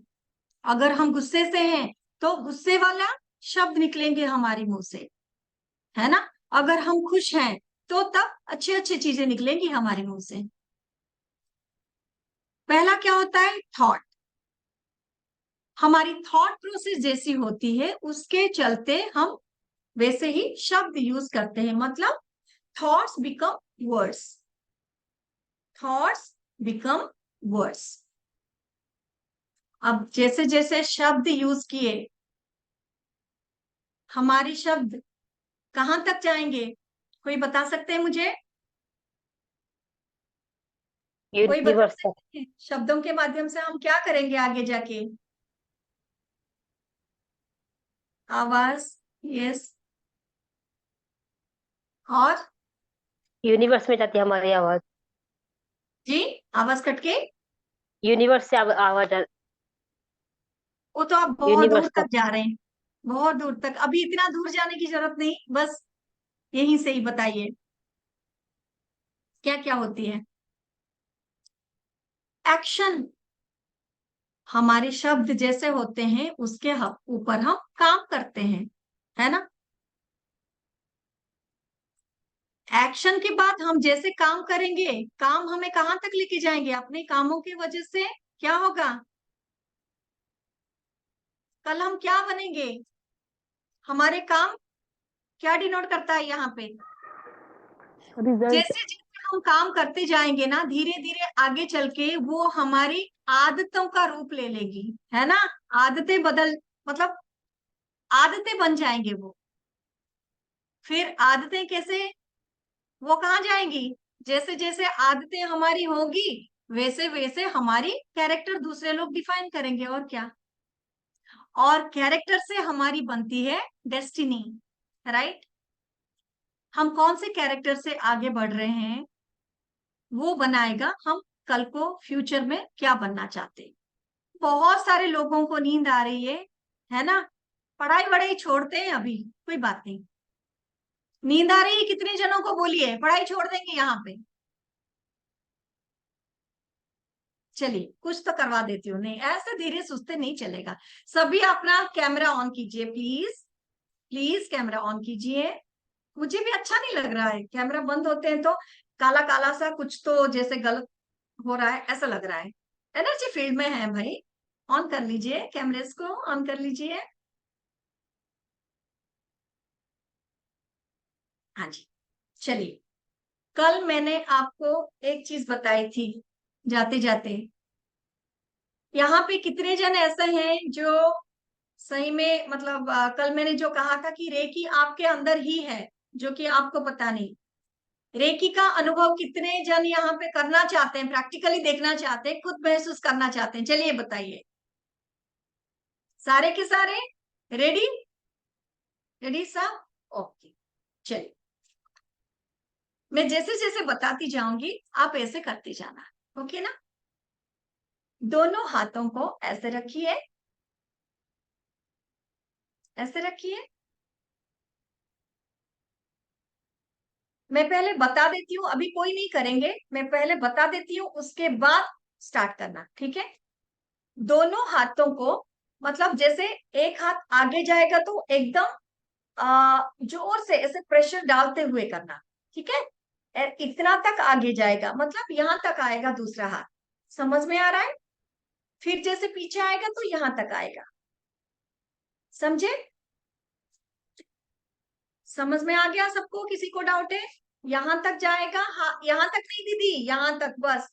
अगर हम गुस्से से हैं तो गुस्से वाला शब्द निकलेंगे हमारी मुंह से, है ना। अगर हम खुश हैं तो तब अच्छी अच्छी चीजें निकलेंगी हमारे मुंह से। पहला क्या होता है, थॉट। हमारी थॉट प्रोसेस जैसी होती है, उसके चलते हम वैसे ही शब्द यूज करते हैं। मतलब thoughts become words, thoughts become words. अब जैसे जैसे शब्द यूज किए, हमारे शब्द कहां तक जाएंगे, कोई बता सकते हैं मुझे? कोई बता
यूनिवर्स तक।
सकते हैं शब्दों के माध्यम से हम क्या करेंगे आगे जाके? आवाज, यस। और
यूनिवर्स में जाती है हमारी आवाज।
जी, आवाज कटके
यूनिवर्स से आवाज
वो तो आप बहुत दूर
यूनिवर्स
तक
तक।
जा रहे हैं, बहुत दूर तक। अभी इतना दूर जाने की जरूरत नहीं, बस यहीं से ही बताइए क्या क्या होती है। एक्शन, हमारे शब्द जैसे होते हैं उसके ऊपर हम काम करते हैं, है ना। एक्शन के बाद हम जैसे काम करेंगे, काम हमें कहाँ तक लेके जाएंगे? अपने कामों की वजह से क्या होगा, कल हम क्या बनेंगे? हमारे काम क्या डिनोट करता है यहाँ पे?
रिजल्ट।
जैसे जैसे हम काम करते जाएंगे ना, धीरे धीरे आगे चल के वो हमारी आदतों का रूप ले लेगी, है ना। आदतें मतलब आदतें बन जाएंगे वो। फिर आदतें कैसे, वो कहाँ जाएंगी? जैसे जैसे आदतें हमारी होगी, वैसे वैसे हमारी कैरेक्टर दूसरे लोग डिफाइन करेंगे, और क्या। और कैरेक्टर से हमारी बनती है डेस्टिनी, राइट। हम कौन से कैरेक्टर से आगे बढ़ रहे हैं, वो बनाएगा हम कल को फ्यूचर में क्या बनना चाहते हैं। बहुत सारे लोगों को नींद आ रही है ना? पढ़ाई वढ़ाई छोड़ते हैं अभी, कोई बात नहीं। नींद आ रही है कितने जनों को? बोलिए, पढ़ाई छोड़ देंगे यहाँ पे? चलिए कुछ तो करवा देती हूँ। नहीं, ऐसे धीरे सुस्ते नहीं चलेगा। सभी अपना कैमरा ऑन कीजिए प्लीज, प्लीज कैमरा ऑन कीजिए। मुझे भी अच्छा नहीं लग रहा है, कैमरा बंद होते हैं तो काला काला सा कुछ तो जैसे गलत हो रहा है ऐसा लग रहा है। एनर्जी फील्ड में है भाई। ऑन कर लीजिए, कैमरेज को ऑन कर लीजिए। हाँ जी, चलिए। कल मैंने आपको एक चीज बताई थी जाते जाते। यहाँ पे कितने जन ऐसे हैं जो सही में मतलब कल मैंने जो कहा था कि रेकी आपके अंदर ही है, जो कि आपको पता नहीं। रेकी का अनुभव कितने जन यहाँ पे करना चाहते हैं, प्रैक्टिकली देखना चाहते हैं, खुद महसूस करना चाहते हैं? चलिए बताइए। सारे के सारे रेडी? रेडी सब? ओके, चलिए। मैं जैसे जैसे बताती जाऊंगी आप ऐसे करते जाना, ओके ना? दोनों हाथों को ऐसे रखिए, ऐसे रखिए। मैं पहले बता देती हूँ, अभी कोई नहीं करेंगे, मैं पहले बता देती हूँ, उसके बाद स्टार्ट करना, ठीक है? दोनों हाथों को मतलब जैसे एक हाथ आगे जाएगा तो एकदम जोर से ऐसे प्रेशर डालते हुए करना, ठीक है? इतना तक आगे जाएगा मतलब यहां तक आएगा दूसरा हाथ। समझ में आ रहा है? फिर जैसे पीछे आएगा तो यहां तक आएगा। समझे? समझ में आ गया सबको? किसी को डाउट है? यहां तक जाएगा, हाँ यहां तक नहीं दीदी, यहां तक बस,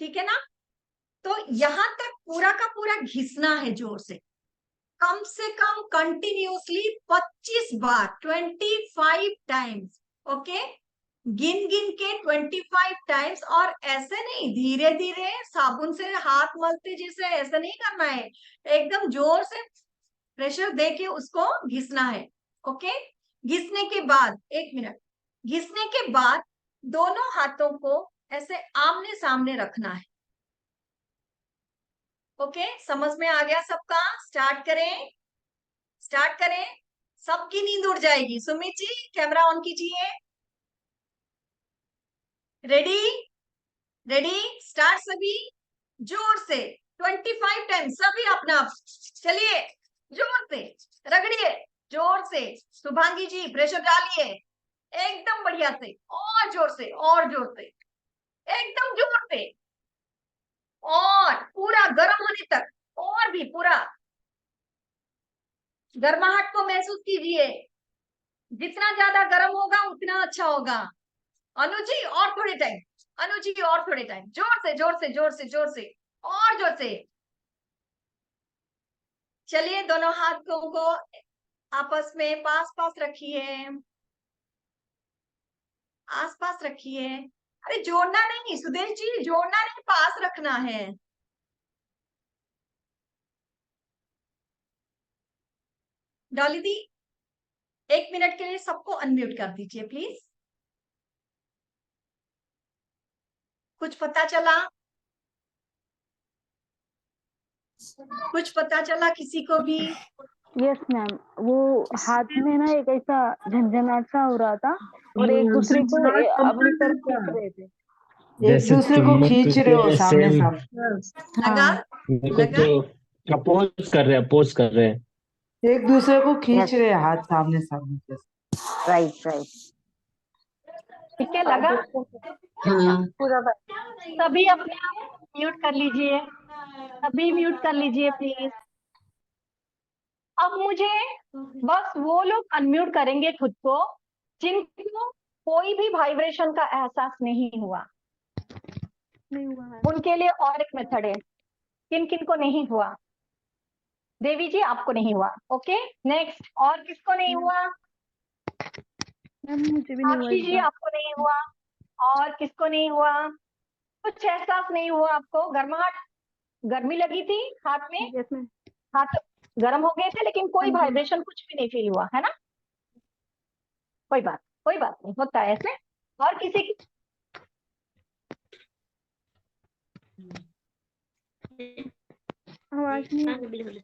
ठीक है ना? तो यहां तक पूरा का पूरा घिसना है जोर से कम कंटिन्यूअसली 25 बार, 25 टाइम्स, ओके? गिन गिन के 25 टाइम्स। और ऐसे नहीं, धीरे धीरे साबुन से हाथ मलते जैसे ऐसे नहीं करना है, एकदम जोर से प्रेशर दे के उसको घिसना है, ओके? घिसने के बाद, एक मिनट, घिसने के बाद दोनों हाथों को ऐसे आमने सामने रखना है, ओके? समझ में आ गया सबका? स्टार्ट करें, स्टार्ट करें। सबकी नींद उड़ जाएगी। सुमित जी कैमरा ऑन कीजिए। रेडी? रेडी, स्टार्ट सभी। जोर से 25 टाइम्स सभी अपना। चलिए जोर से रगड़िए, जोर से। शुभांगी जी प्रेशर डालिए एकदम बढ़िया से, और जोर से, और जोर से, एकदम जोर से, और पूरा गर्म होने तक, और भी पूरा गर्माहट को महसूस कीजिए। जितना ज्यादा गर्म होगा उतना अच्छा होगा। अनुजी और थोड़े टाइम, अनुजी और थोड़े टाइम, जोर से जोर से जोर से जोर से, और जोर से। चलिए दोनों हाथों को आपस में पास पास रखिए, आस पास रखिए। अरे जोड़ना नहीं सुदेश जी, जोड़ना नहीं, पास रखना है। डॉली दी 1 मिनट के लिए सबको अनम्यूट कर दीजिए प्लीज। कुछ पता चला? कुछ पता चला किसी को भी?
यस मैम, वो हाथ में ना एक ऐसा झंझनाट सा हो रहा था और एक दूसरे को अपनी तरफ खींच रहे थे।
एक दूसरे को खींच रहे हो सामने सामने।
लगा?
मेरे को
लगा?
तो अपोज कर रहे हैं, अपोज कर रहे हैं।
एक दूसरे को खींच रहे हैं हाथ सामने सामने।
राइट राइट,
ठीक है, लगा?
पूरा
सभी अपने आप म्यूट कर लीजिए, सभी म्यूट कर लीजिए प्लीज। अब मुझे बस वो लोग अनम्यूट करेंगे खुद को जिनको कोई भी वाइब्रेशन का एहसास नहीं हुआ। उनके लिए और एक मेथड है। किन किन को नहीं हुआ? देवी जी आपको नहीं हुआ, ओके? नेक्स्ट, और किसको नहीं हुआ?
मुझे भी
साक्षी जी आपको नहीं हुआ, और किसको नहीं हुआ? कुछ एहसास नहीं हुआ आपको? गर्माहट, गर्मी लगी थी हाथ में, हाथ गर्म हो गए थे, लेकिन कोई वाइब्रेशन कुछ भी नहीं फील हुआ, है ना? कोई बात नहीं, होता है ऐसे। और किसी की
आवाज नहीं आ रही।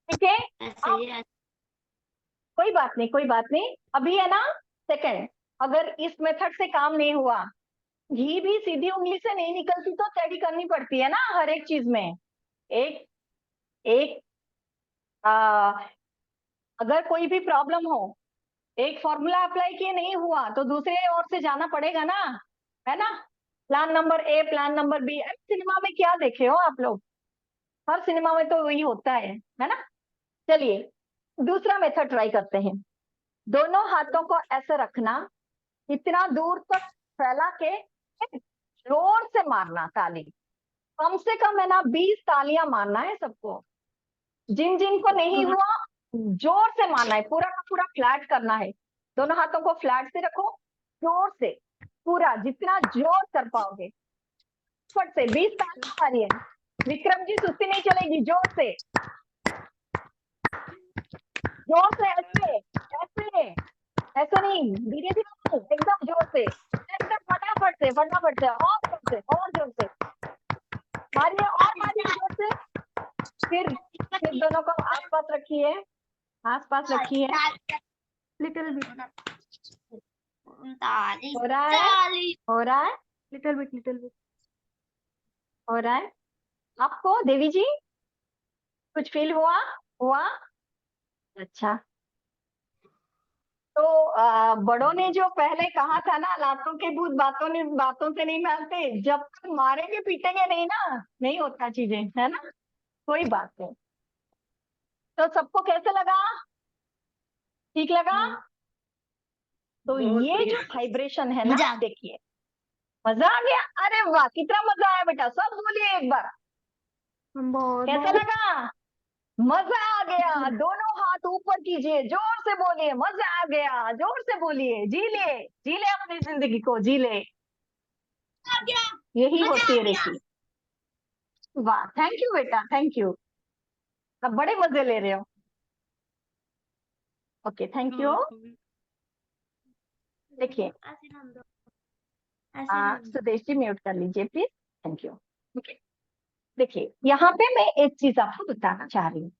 ठीक है, कोई बात नहीं, कोई बात नहीं। अभी है ना सेकंड, अगर इस मेथड से काम नहीं हुआ, घी भी सीधी उंगली से नहीं निकलती तो टेढ़ी करनी पड़ती है ना हर एक चीज में। एक एक आ, अगर कोई भी प्रॉब्लम हो, एक फॉर्मूला अप्लाई किए नहीं हुआ तो दूसरे ओर से जाना पड़ेगा ना, है ना। Plan number A, plan number B. Cinema में क्या देखे हो आप लोग, हर सिनेमा में तो वही होता है ना। चलिए दूसरा मेथड ट्राई करते हैं। दोनों हाथों को ऐसे रखना, इतना दूर तक फैला के जोर से मारना ताली, कम से कम है ना 20 तालियां मारना है सबको। जिन जिन को नहीं हुआ जोर से मारना है, पूरा का पूरा फ्लैट करना है। दोनों हाथों को फ्लैट से रखो, जोर से, पूरा जितना जोर कर पाओगे फट से 20 तालियां मारी है। विक्रम जी सुस्ती नहीं चलेगी, जोर से, जोर से, ऐसे ऐसे ऐसे नहीं, धीरे धीरे नहीं, एकदम जोर से, एकदम फटाफट से और जोर से, और जोर से मारिए, और मारिए जोर से। फिर दोनों को आसपास रखिए, आसपास रखिए।
लिटिल बिट,
हो रहा है, हो रहा है,
लिटिल बिट।
हो रहा है। आपको देवी जी कुछ फील हुआ? हुआ? अच्छा। तो बड़ों ने जो पहले कहा था ना, लातों के भूत बातों से नहीं मानते, जब तक मारेंगे पीटेंगे नहीं ना, नहीं होता चीजें, है ना। कोई बात नहीं। तो सबको कैसे लगा? ठीक लगा? तो ये जो वाइब्रेशन है ना, देखिए, मजा आ गया। अरे वाह, कितना मजा आया बेटा, सब बोलिए एक बार, कैसा लगा? मजा आ गया। दोनों हाथ ऊपर कीजिए, जोर से बोलिए, मजा आ गया, जोर से बोलिए। जी ले अपनी जिंदगी को, जी ले। यही होती है रेखी। वाह, थैंक यू बेटा, थैंक यू। अब बड़े मजे ले रहे हो। Okay, thank you. देखिए, सुदेश जी म्यूट कर लीजिए प्लीज, थैंक यू। ओके, देखिए यहाँ पे मैं एक चीज आपको बताना चाह रही हूँ।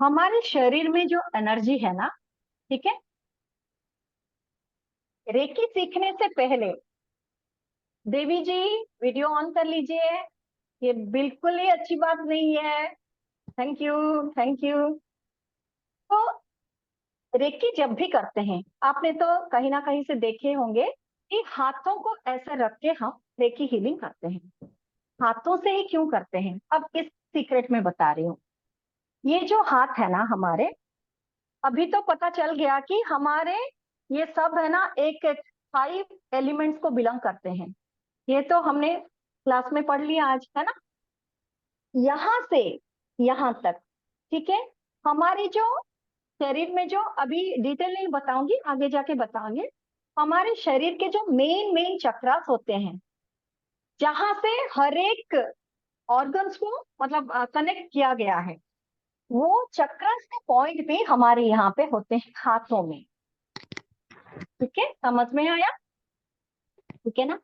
हमारे शरीर में जो एनर्जी है ना, ठीक है, रेकी सीखने से पहले देवी जी वीडियो ऑन कर लीजिए, ये बिल्कुल ही अच्छी बात नहीं है। Thank you, thank you. तो रेकी जब भी करते हैं, आपने तो कहीं ना कहीं से देखे होंगे कि हाथों को ऐसे रख के हम रेकी हीलिंग करते हैं। हाथों से ही क्यों करते हैं, अब इस सीक्रेट में बता रही हूँ। ये जो हाथ है ना हमारे, अभी तो पता चल गया कि हमारे ये सब है ना एक 5 एलिमेंट्स को बिलोंग करते हैं। ये तो हमने क्लास में पढ़ लिया आज, है ना। यहाँ से यहाँ तक, ठीक है। हमारी जो शरीर में जो, अभी डिटेल नहीं बताऊंगी, आगे जाके बताऊंगी। हमारे शरीर के जो मेन मेन चक्रास होते हैं, जहां से हर एक ऑर्गन्स को मतलब कनेक्ट किया गया है, वो चक्रास के पॉइंट भी हमारे यहाँ पे होते हैं हाथों में। ठीक है, समझ में आया? ठीक है ना।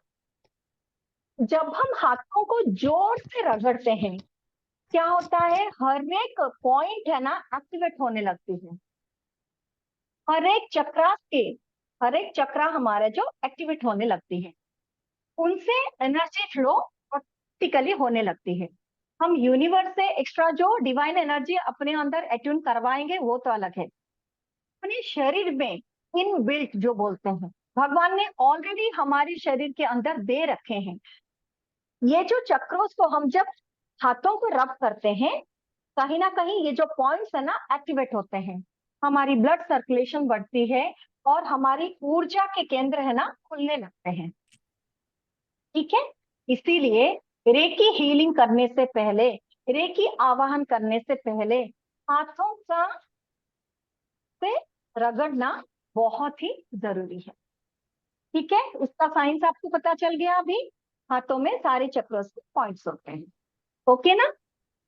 जब हम हाथों को जोर से रगड़ते हैं, क्या होता है, हर एक पॉइंट है ना एक्टिवेट होने लगती है। हर एक चक्रास के, हर एक चक्रा हमारे जो एक्टिवेट होने लगती है, उनसे एनर्जी फ्लो ऑटोमेटिकली होने लगती है। हम यूनिवर्स से एक्स्ट्रा जो डिवाइन एनर्जी अपने अंदर एट्यून करवाएंगे वो तो अलग है। अपने शरीर में इन बिल्ट जो बोलते हैं, भगवान ने ऑलरेडी हमारे शरीर के अंदर दे रखे हैं। ये जो चक्रों को हम जब हाथों को रब करते हैं, कहीं ना कहीं ये जो पॉइंट्स है ना एक्टिवेट होते हैं, हमारी ब्लड सर्कुलेशन बढ़ती है और हमारी ऊर्जा के केंद्र है ना खुलने लगते हैं। ठीक है, इसीलिए रेकी हीलिंग करने से पहले, रेकी आवाहन करने से पहले हाथों का से रगड़ना बहुत ही जरूरी है। ठीक है, उसका साइंस आपको पता चल गया। अभी हाथों में सारे चक्रों के पॉइंट्स होते हैं। ओके ना।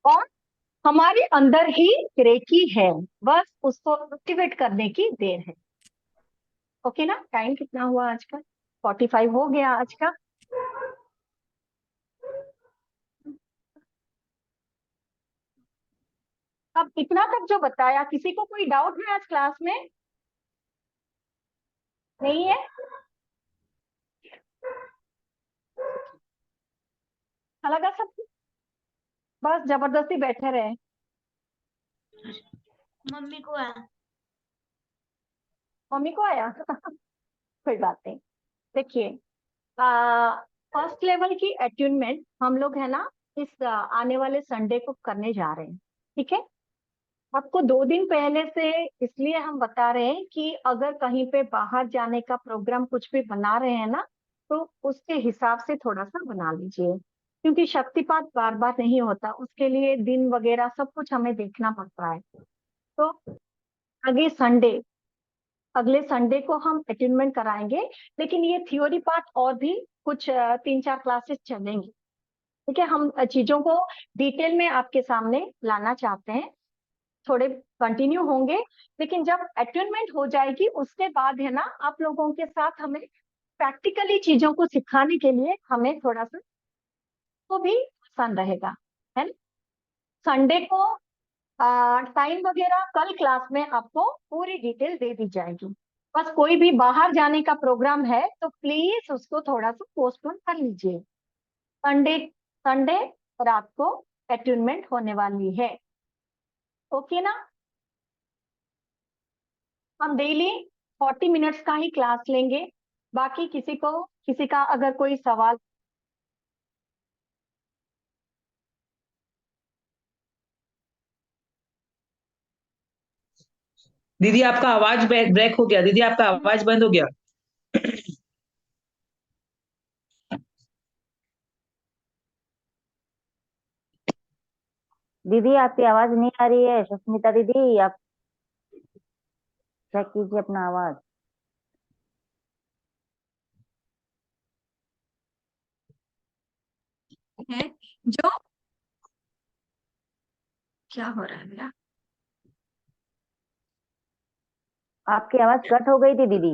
और हमारे अंदर ही रेकी है, बस उसको एक्टिवेट करने की देर है। ओके ना। टाइम कितना हुआ आज का? 45 हो गया आज का। अब इतना तक जो बताया, किसी को कोई डाउट है आज क्लास में? नहीं है? अच्छा लगा सबको? बस जबरदस्ती बैठे रहे।
मम्मी को है।
मम्मी को आया? कोई बात नहीं। देखिए, फर्स्ट लेवल की अट्यूनमेंट हम लोग है ना इस आने वाले संडे को करने जा रहे हैं। ठीक है, आपको 2 दिन पहले से इसलिए हम बता रहे हैं कि अगर कहीं पे बाहर जाने का प्रोग्राम कुछ भी बना रहे हैं ना, तो उसके हिसाब से थोड़ा सा बना लीजिए, क्योंकि शक्तिपात बार बार नहीं होता, उसके लिए दिन वगैरह सब कुछ हमें देखना पड़ता है। तो अगले संडे को हम अटेनमेंट कराएंगे, लेकिन ये थ्योरी पार्ट और भी कुछ 3-4 क्लासेस चलेंगी। ठीक है, हम चीजों को डिटेल में आपके सामने लाना चाहते हैं, थोड़े कंटिन्यू होंगे, लेकिन जब अटेनमेंट हो जाएगी उसके बाद है ना आप लोगों के साथ हमें प्रैक्टिकली चीजों को सिखाने के लिए हमें थोड़ा सा तो भी आसान रहेगा, है ना। संडे को टाइम वगैरह कल क्लास में आपको पूरी डिटेल दे दी जाएगी। बस कोई भी बाहर जाने का प्रोग्राम है तो प्लीज उसको थोड़ा सा पोस्टपोन कर लीजिए। संडे संडे रात को अटेनमेंट होने वाली है, ओके ना। हम डेली 40 मिनट्स का ही क्लास लेंगे। बाकी किसी का अगर कोई सवाल।
दीदी आपका आवाज ब्रेक हो गया, दीदी आपका आवाज बंद हो गया।
दीदी आपकी आवाज नहीं आ रही है। सुष्मिता दीदी, आप चेक कीजिए अपना आवाज।
है जो क्या हो रहा है मेरा?
आपकी आवाज कट हो गई थी दीदी,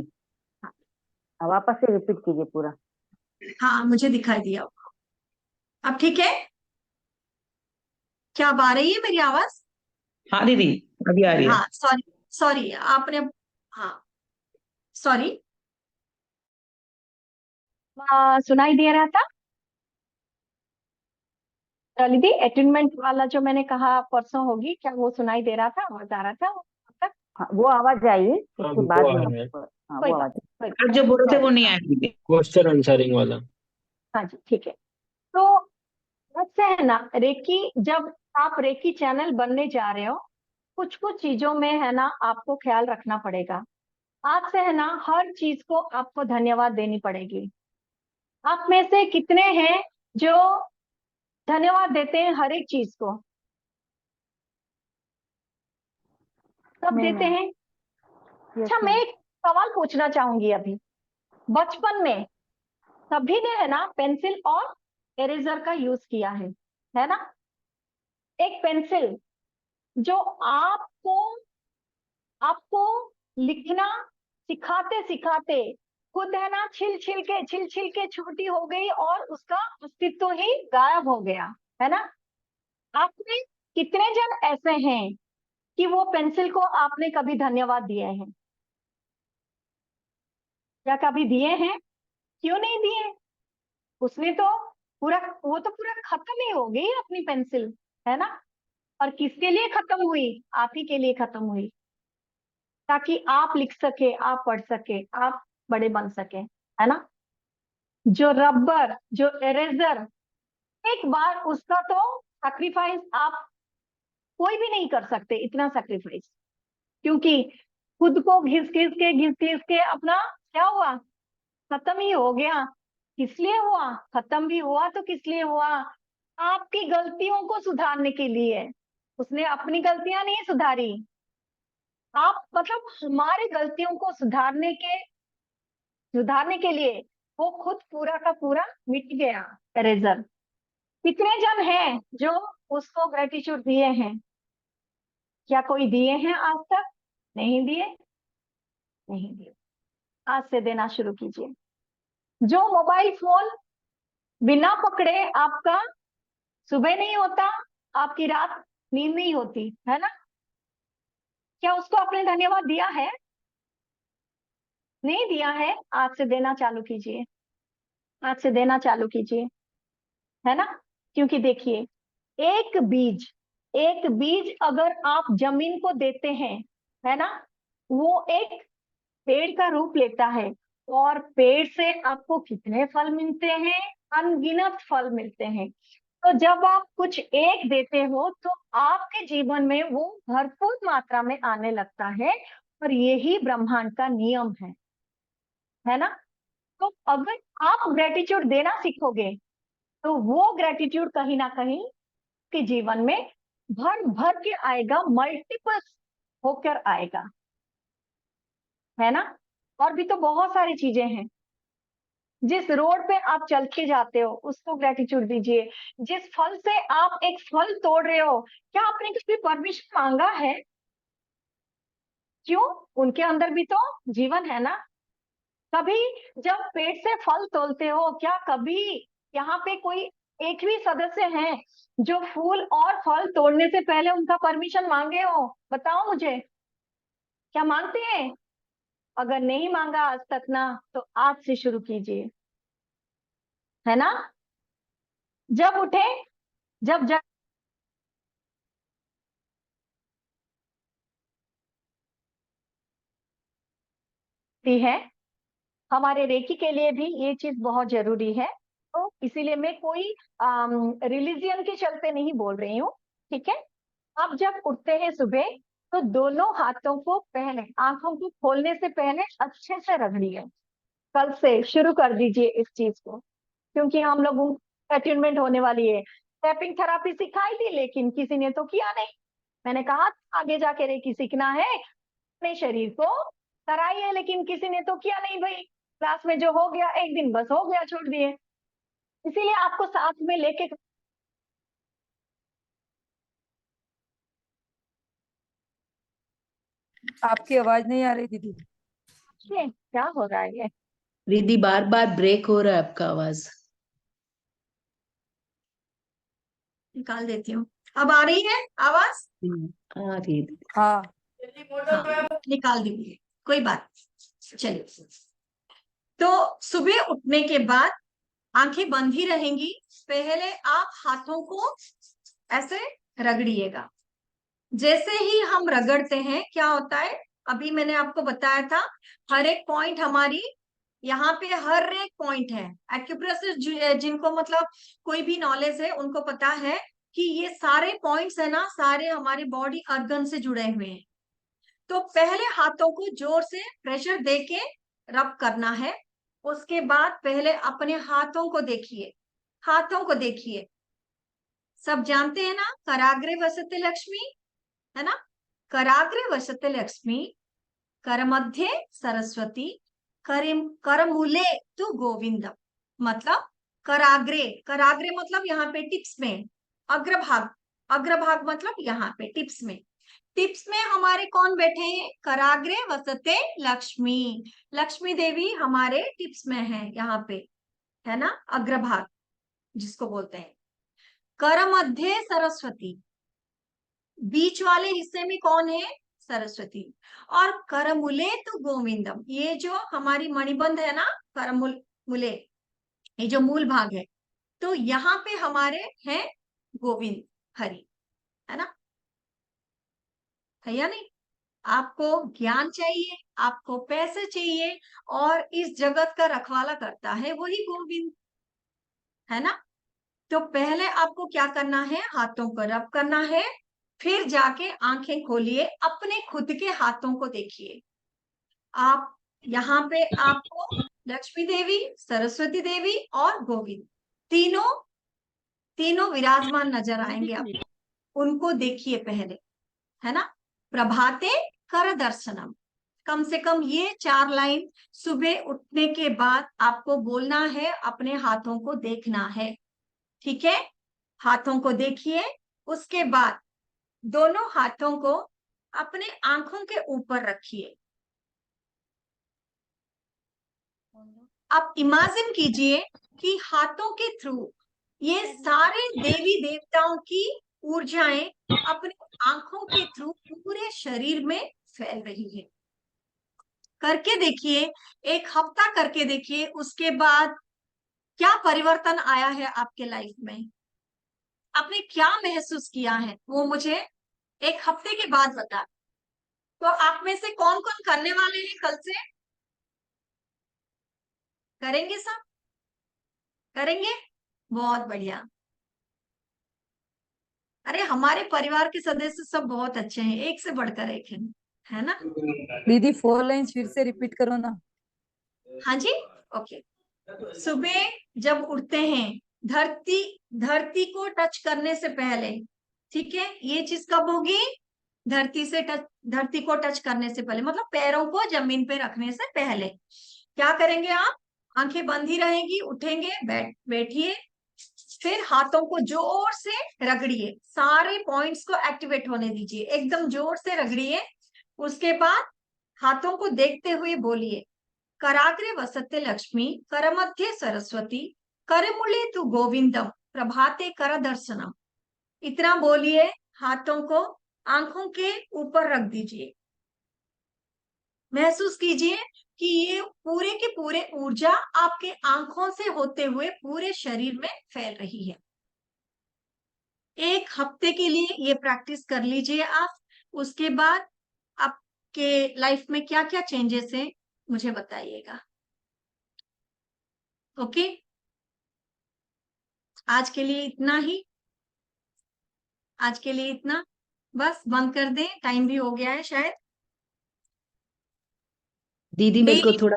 वापस से रिपीट कीजिए पूरा।
हाँ, मुझे दिखाई दिया। अब ठीक है? क्या अब आ रही है मेरी आवाज?
हाँ दीदी, अभी आ रही है।
हाँ, सॉरी सॉरी आपने। हाँ, सॉरी।
सुनाई दे रहा था दीदी? अटेनमेंट वाला जो मैंने कहा परसों होगी, क्या वो सुनाई दे रहा था? आवाज आ रहा था अब तक?
हाँ, वो आवाज आई, उसके बाद में हाँ
कोई
वो
बात
आवाज।
कोई
आप जो बोल रहे थे वो नहीं
हाँ,
आया दीदी।
क्वेश्चन आंसरिंग वाला।
हाँ जी ठीक है। तो ऐसे है ना, रेकी जब आप रेकी चैनल बनने जा रहे हो, कुछ कुछ चीजों में है ना आपको ख्याल रखना पड़ेगा। आज से है ना हर चीज को आपको धन्यवाद देनी पड़ेगी। आप में से कितने हैं जो धन्यवाद देते हैं हर एक चीज को? सब
नहीं
देते
मैम।
हैं?
यस
अच्छा, मैं
मैम।
एक सवाल पूछना चाहूंगी। अभी बचपन में सभी ने है ना पेंसिल और इरेजर का यूज किया है ना। एक पेंसिल जो आपको आपको लिखना सिखाते सिखाते खुद है ना छिल छिल के छोटी हो गई और उसका अस्तित्व ही गायब हो गया, है ना। आपने कितने जन ऐसे हैं कि वो पेंसिल को आपने कभी धन्यवाद दिए हैं? या कभी दिए हैं? क्यों नहीं दिए? उसने तो वो तो पूरा खत्म ही हो गई अपनी पेंसिल, है ना। और किसके लिए खत्म हुई? आप ही के लिए खत्म हुई, ताकि आप लिख सके, आप पढ़ सके, आप बड़े बन सके, है ना। जो रबर, जो इरेजर, एक बार उसका तो सैक्रिफाइस आप कोई भी नहीं कर सकते, इतना सैक्रिफाइस, क्योंकि खुद को घिस घिस के अपना क्या हुआ, खत्म ही हो गया। किस लिए हुआ? खत्म भी हुआ तो किस लिए हुआ? आपकी गलतियों को सुधारने के लिए। उसने अपनी गलतियां नहीं सुधारी, आप मतलब हमारी गलतियों को सुधारने के लिए वो खुद पूरा का पूरा मिट गया इरेजर। कितने जन हैं जो उसको ग्रेटिट्यूड दिए हैं? क्या कोई दिए हैं आज तक? नहीं दिए, नहीं दिए। आज से देना शुरू कीजिए। जो मोबाइल फोन बिना पकड़े आपका सुबह नहीं होता, आपकी रात नींद नहीं होती है ना? क्या उसको आपने धन्यवाद दिया है? नहीं दिया है? आज से देना चालू कीजिए, आज से देना चालू कीजिए, है ना? क्योंकि देखिए, एक बीज, एक बीज अगर आप जमीन को देते हैं, है ना, वो एक पेड़ का रूप लेता है। और पेड़ से आपको कितने फल मिलते हैं? अनगिनत फल मिलते हैं। तो जब आप कुछ एक देते हो तो आपके जीवन में वो भरपूर मात्रा में आने लगता है। और यही ब्रह्मांड का नियम है ना? तो अगर आप ग्रेटिट्यूड देना सीखोगे तो वो ग्रेटिट्यूड कहीं ना कहीं के जीवन में भर भर के आएगा, मल्टीपल होकर आएगा, है ना? और भी तो बहुत सारी चीजें हैं। जिस रोड पे आप चल के जाते हो उसको ग्रेटिट्यूड दीजिए। जिस फल से आप एक फल तोड़ रहे हो, क्या आपने किसी परमिशन मांगा है? क्यों? उनके अंदर भी तो जीवन है ना। कभी जब पेट से फल तोड़ते हो, क्या कभी यहाँ पे कोई एक भी सदस्य है जो फूल और फल तोड़ने से पहले उनका परमिशन मांगे हो? बताओ मुझे, क्या मांगते हैं? अगर नहीं मांगा आज तक ना, तो आज से शुरू कीजिए, है ना? जब उठे, जब जगती है, हमारे रेकी के लिए भी ये चीज बहुत जरूरी है। तो इसीलिए मैं कोई रिलीजियन के चलते नहीं बोल रही हूँ, ठीक है? आप जब उठते हैं सुबह तो दोनों हाथों को पहले, आंखों को खोलने से पहले अच्छे से रगड़िए। कल से शुरू कर दीजिए इस चीज को, क्योंकि हम लोगों को अटेनमेंट होने वाली है। टैपिंग थेरापी सिखाई थी लेकिन किसी ने तो किया नहीं। मैंने कहा आगे जाके रेकी सीखना है, अपने शरीर को कराइए, लेकिन किसी ने तो किया नहीं भाई। क्लास में जो हो गया एक दिन, बस हो गया, छोड़ दिए। इसीलिए आपको साथ में लेके,
आपकी आवाज नहीं आ रही दीदी।
क्या हो रहा है ये?
दीदी बार बार ब्रेक हो रहा है आपका आवाज।
निकाल देती हूँ। अब आ रही है आवाज?
आ रही है दीदी।
हाँ
हाँ, निकाल दूंगी, कोई बात नहीं। चलिए, तो सुबह उठने के बाद आंखें बंद ही रहेंगी। पहले आप हाथों को ऐसे रगड़िएगा। जैसे ही हम रगड़ते हैं क्या होता है, अभी मैंने आपको बताया था, हर एक पॉइंट हमारी यहाँ पे, हर एक पॉइंट है। एक्यूप्रेशर जिनको मतलब कोई भी नॉलेज है उनको पता है कि ये सारे पॉइंट्स है ना, सारे हमारे बॉडी ऑर्गन से जुड़े हुए हैं। तो पहले हाथों को जोर से प्रेशर देके रब करना है। उसके बाद पहले अपने हाथों को देखिए, हाथों को देखिए। सब जानते हैं ना, कराग्रे वसते लक्ष्मी, है ना? कराग्रे वसते लक्ष्मी, कर मध्य सरस्वती, करमूले तु गोविंदम। मतलब कराग्रे, कराग्रे मतलब यहाँ पे टिप्स में, अग्रभाग, अग्रभाग मतलब यहाँ पे टिप्स में। टिप्स में हमारे कौन बैठे हैं? कराग्रे वसते लक्ष्मी, लक्ष्मी देवी हमारे टिप्स में है यहाँ पे, है ना? अग्रभाग जिसको बोलते हैं। कर मध्य सरस्वती, बीच वाले हिस्से में कौन है? सरस्वती। और करमुले तो गोविंदम, ये जो हमारी मणिबंध है ना, करमुले, ये जो मूल भाग है, तो यहाँ पे हमारे हैं गोविंद हरि, है ना? है या नहीं? आपको ज्ञान चाहिए, आपको पैसे चाहिए, और इस जगत का रखवाला करता है वही गोविंद, है ना? तो पहले आपको क्या करना है? हाथों को रब करना है। फिर जाके आंखें खोलिए, अपने खुद के हाथों को देखिए। आप यहाँ पे आपको लक्ष्मी देवी, सरस्वती देवी और गोविंद तीनों तीनों विराजमान नजर आएंगे। आप उनको देखिए पहले, है ना? प्रभाते कर दर्शनम, कम से कम ये 4 लाइन सुबह उठने के बाद आपको बोलना है, अपने हाथों को देखना है, ठीक है? हाथों को देखिए। उसके बाद दोनों हाथों को अपने आंखों के ऊपर रखिए। आप इमेजिन कीजिए कि हाथों के थ्रू ये सारे देवी देवताओं की ऊर्जाएं अपनी आंखों के थ्रू पूरे शरीर में फैल रही है। करके देखिए, एक हफ्ता करके देखिए, उसके बाद क्या परिवर्तन आया है आपके लाइफ में, आपने क्या महसूस किया है, वो मुझे एक हफ्ते के बाद बता। तो आप में से कौन कौन करने वाले हैं कल से? करेंगे सब? करेंगे? बहुत बढ़िया। अरे हमारे परिवार के सदस्य सब बहुत अच्छे हैं, एक से बढ़कर एक है ना?
दीदी 4 लाइन्स फिर से रिपीट करो ना।
हाँ जी, ओके। सुबह जब उठते हैं, धरती को टच करने से पहले, ठीक है, ये चीज कब होगी? धरती को टच करने से पहले, मतलब पैरों को जमीन पे रखने से पहले क्या करेंगे आप? आंखें बंद ही रहेंगी, उठेंगे, बैठिए, फिर हाथों को जोर से रगड़िए, सारे पॉइंट्स को एक्टिवेट होने दीजिए, एकदम जोर से रगड़िए। उसके बाद हाथों को देखते हुए बोलिए, कराग्रे वसते लक्ष्मी, करमध्ये सरस्वती, करमुले तु गोविंदम, प्रभाते कर दर्शनम। इतना बोलिए, हाथों को आंखों के ऊपर रख दीजिए, महसूस कीजिए कि ये पूरे के पूरे ऊर्जा आपके आंखों से होते हुए पूरे शरीर में फैल रही है। एक हफ्ते के लिए ये प्रैक्टिस कर लीजिए आप। उसके बाद आपके लाइफ में क्या क्या चेंजेस हैं मुझे बताइएगा। ओके, आज के लिए इतना ही, आज के लिए इतना, बस बंद कर दें, टाइम भी हो गया है शायद।
दीदी मेरे को थोड़ा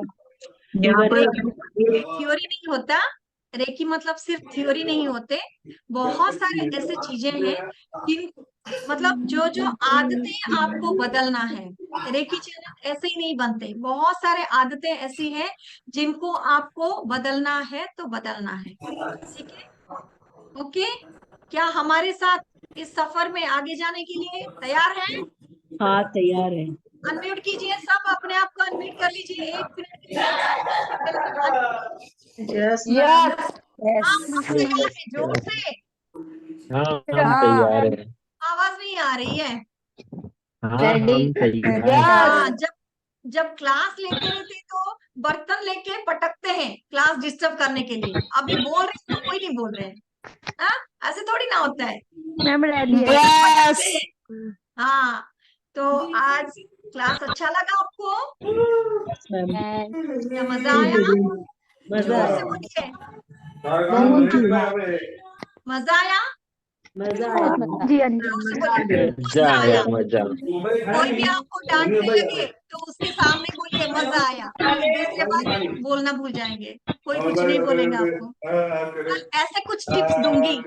यहाँ पर
थ्योरी नहीं होता, रेकी मतलब सिर्फ थ्योरी नहीं होते, बहुत सारे ऐसे चीजें हैं जिन मतलब जो जो आदतें आपको बदलना है। रेकी चैनल ऐसे ही नहीं बनते, बहुत सारे आदतें ऐसी हैं जिनको आपको बदलना है तो बदलना है, ठीक है? ओके, क्या हमारे साथ इस सफर में आगे जाने के लिए तैयार हैं?
हाँ तैयार है।
अनम्यूट कीजिए, सब अपने आप को अनम्यूट कर लीजिए, 1 मिनट के लिए
यस
तैयार है, जोर से
हाँ
हाँ
तैयार है।
आवाज नहीं आ रही है।
हाँ हम तैयार हैं।
हाँ, जब क्लास लेते रहते तो बर्तन लेके पटकते हैं क्लास डिस्टर्ब करने के लिए, अभी बोल रहे तो कोई नहीं बोल रहे हैं। हाँ, ऐसे थोड़ी ना होता है।
मैम रेडी है।
पटकते हैं। हाँ, तो आज क्लास अच्छा लगा आपको? क्या मजा आया?
मजा
जोर से
आया।
बोलिए,
बहुत
मजा आया?
मजा आया।
जी हाँ जी।
जोर से बोलिए,
मजा आया मजा।
कोई भी आपको डांटने लगे तो उसके सामने बोलिए मजा आया, दूसरे बार बोलना भूल जाएंगे, कोई कुछ नहीं बोलेगा आपको। कल ऐसे कुछ टिप्स दूंगी,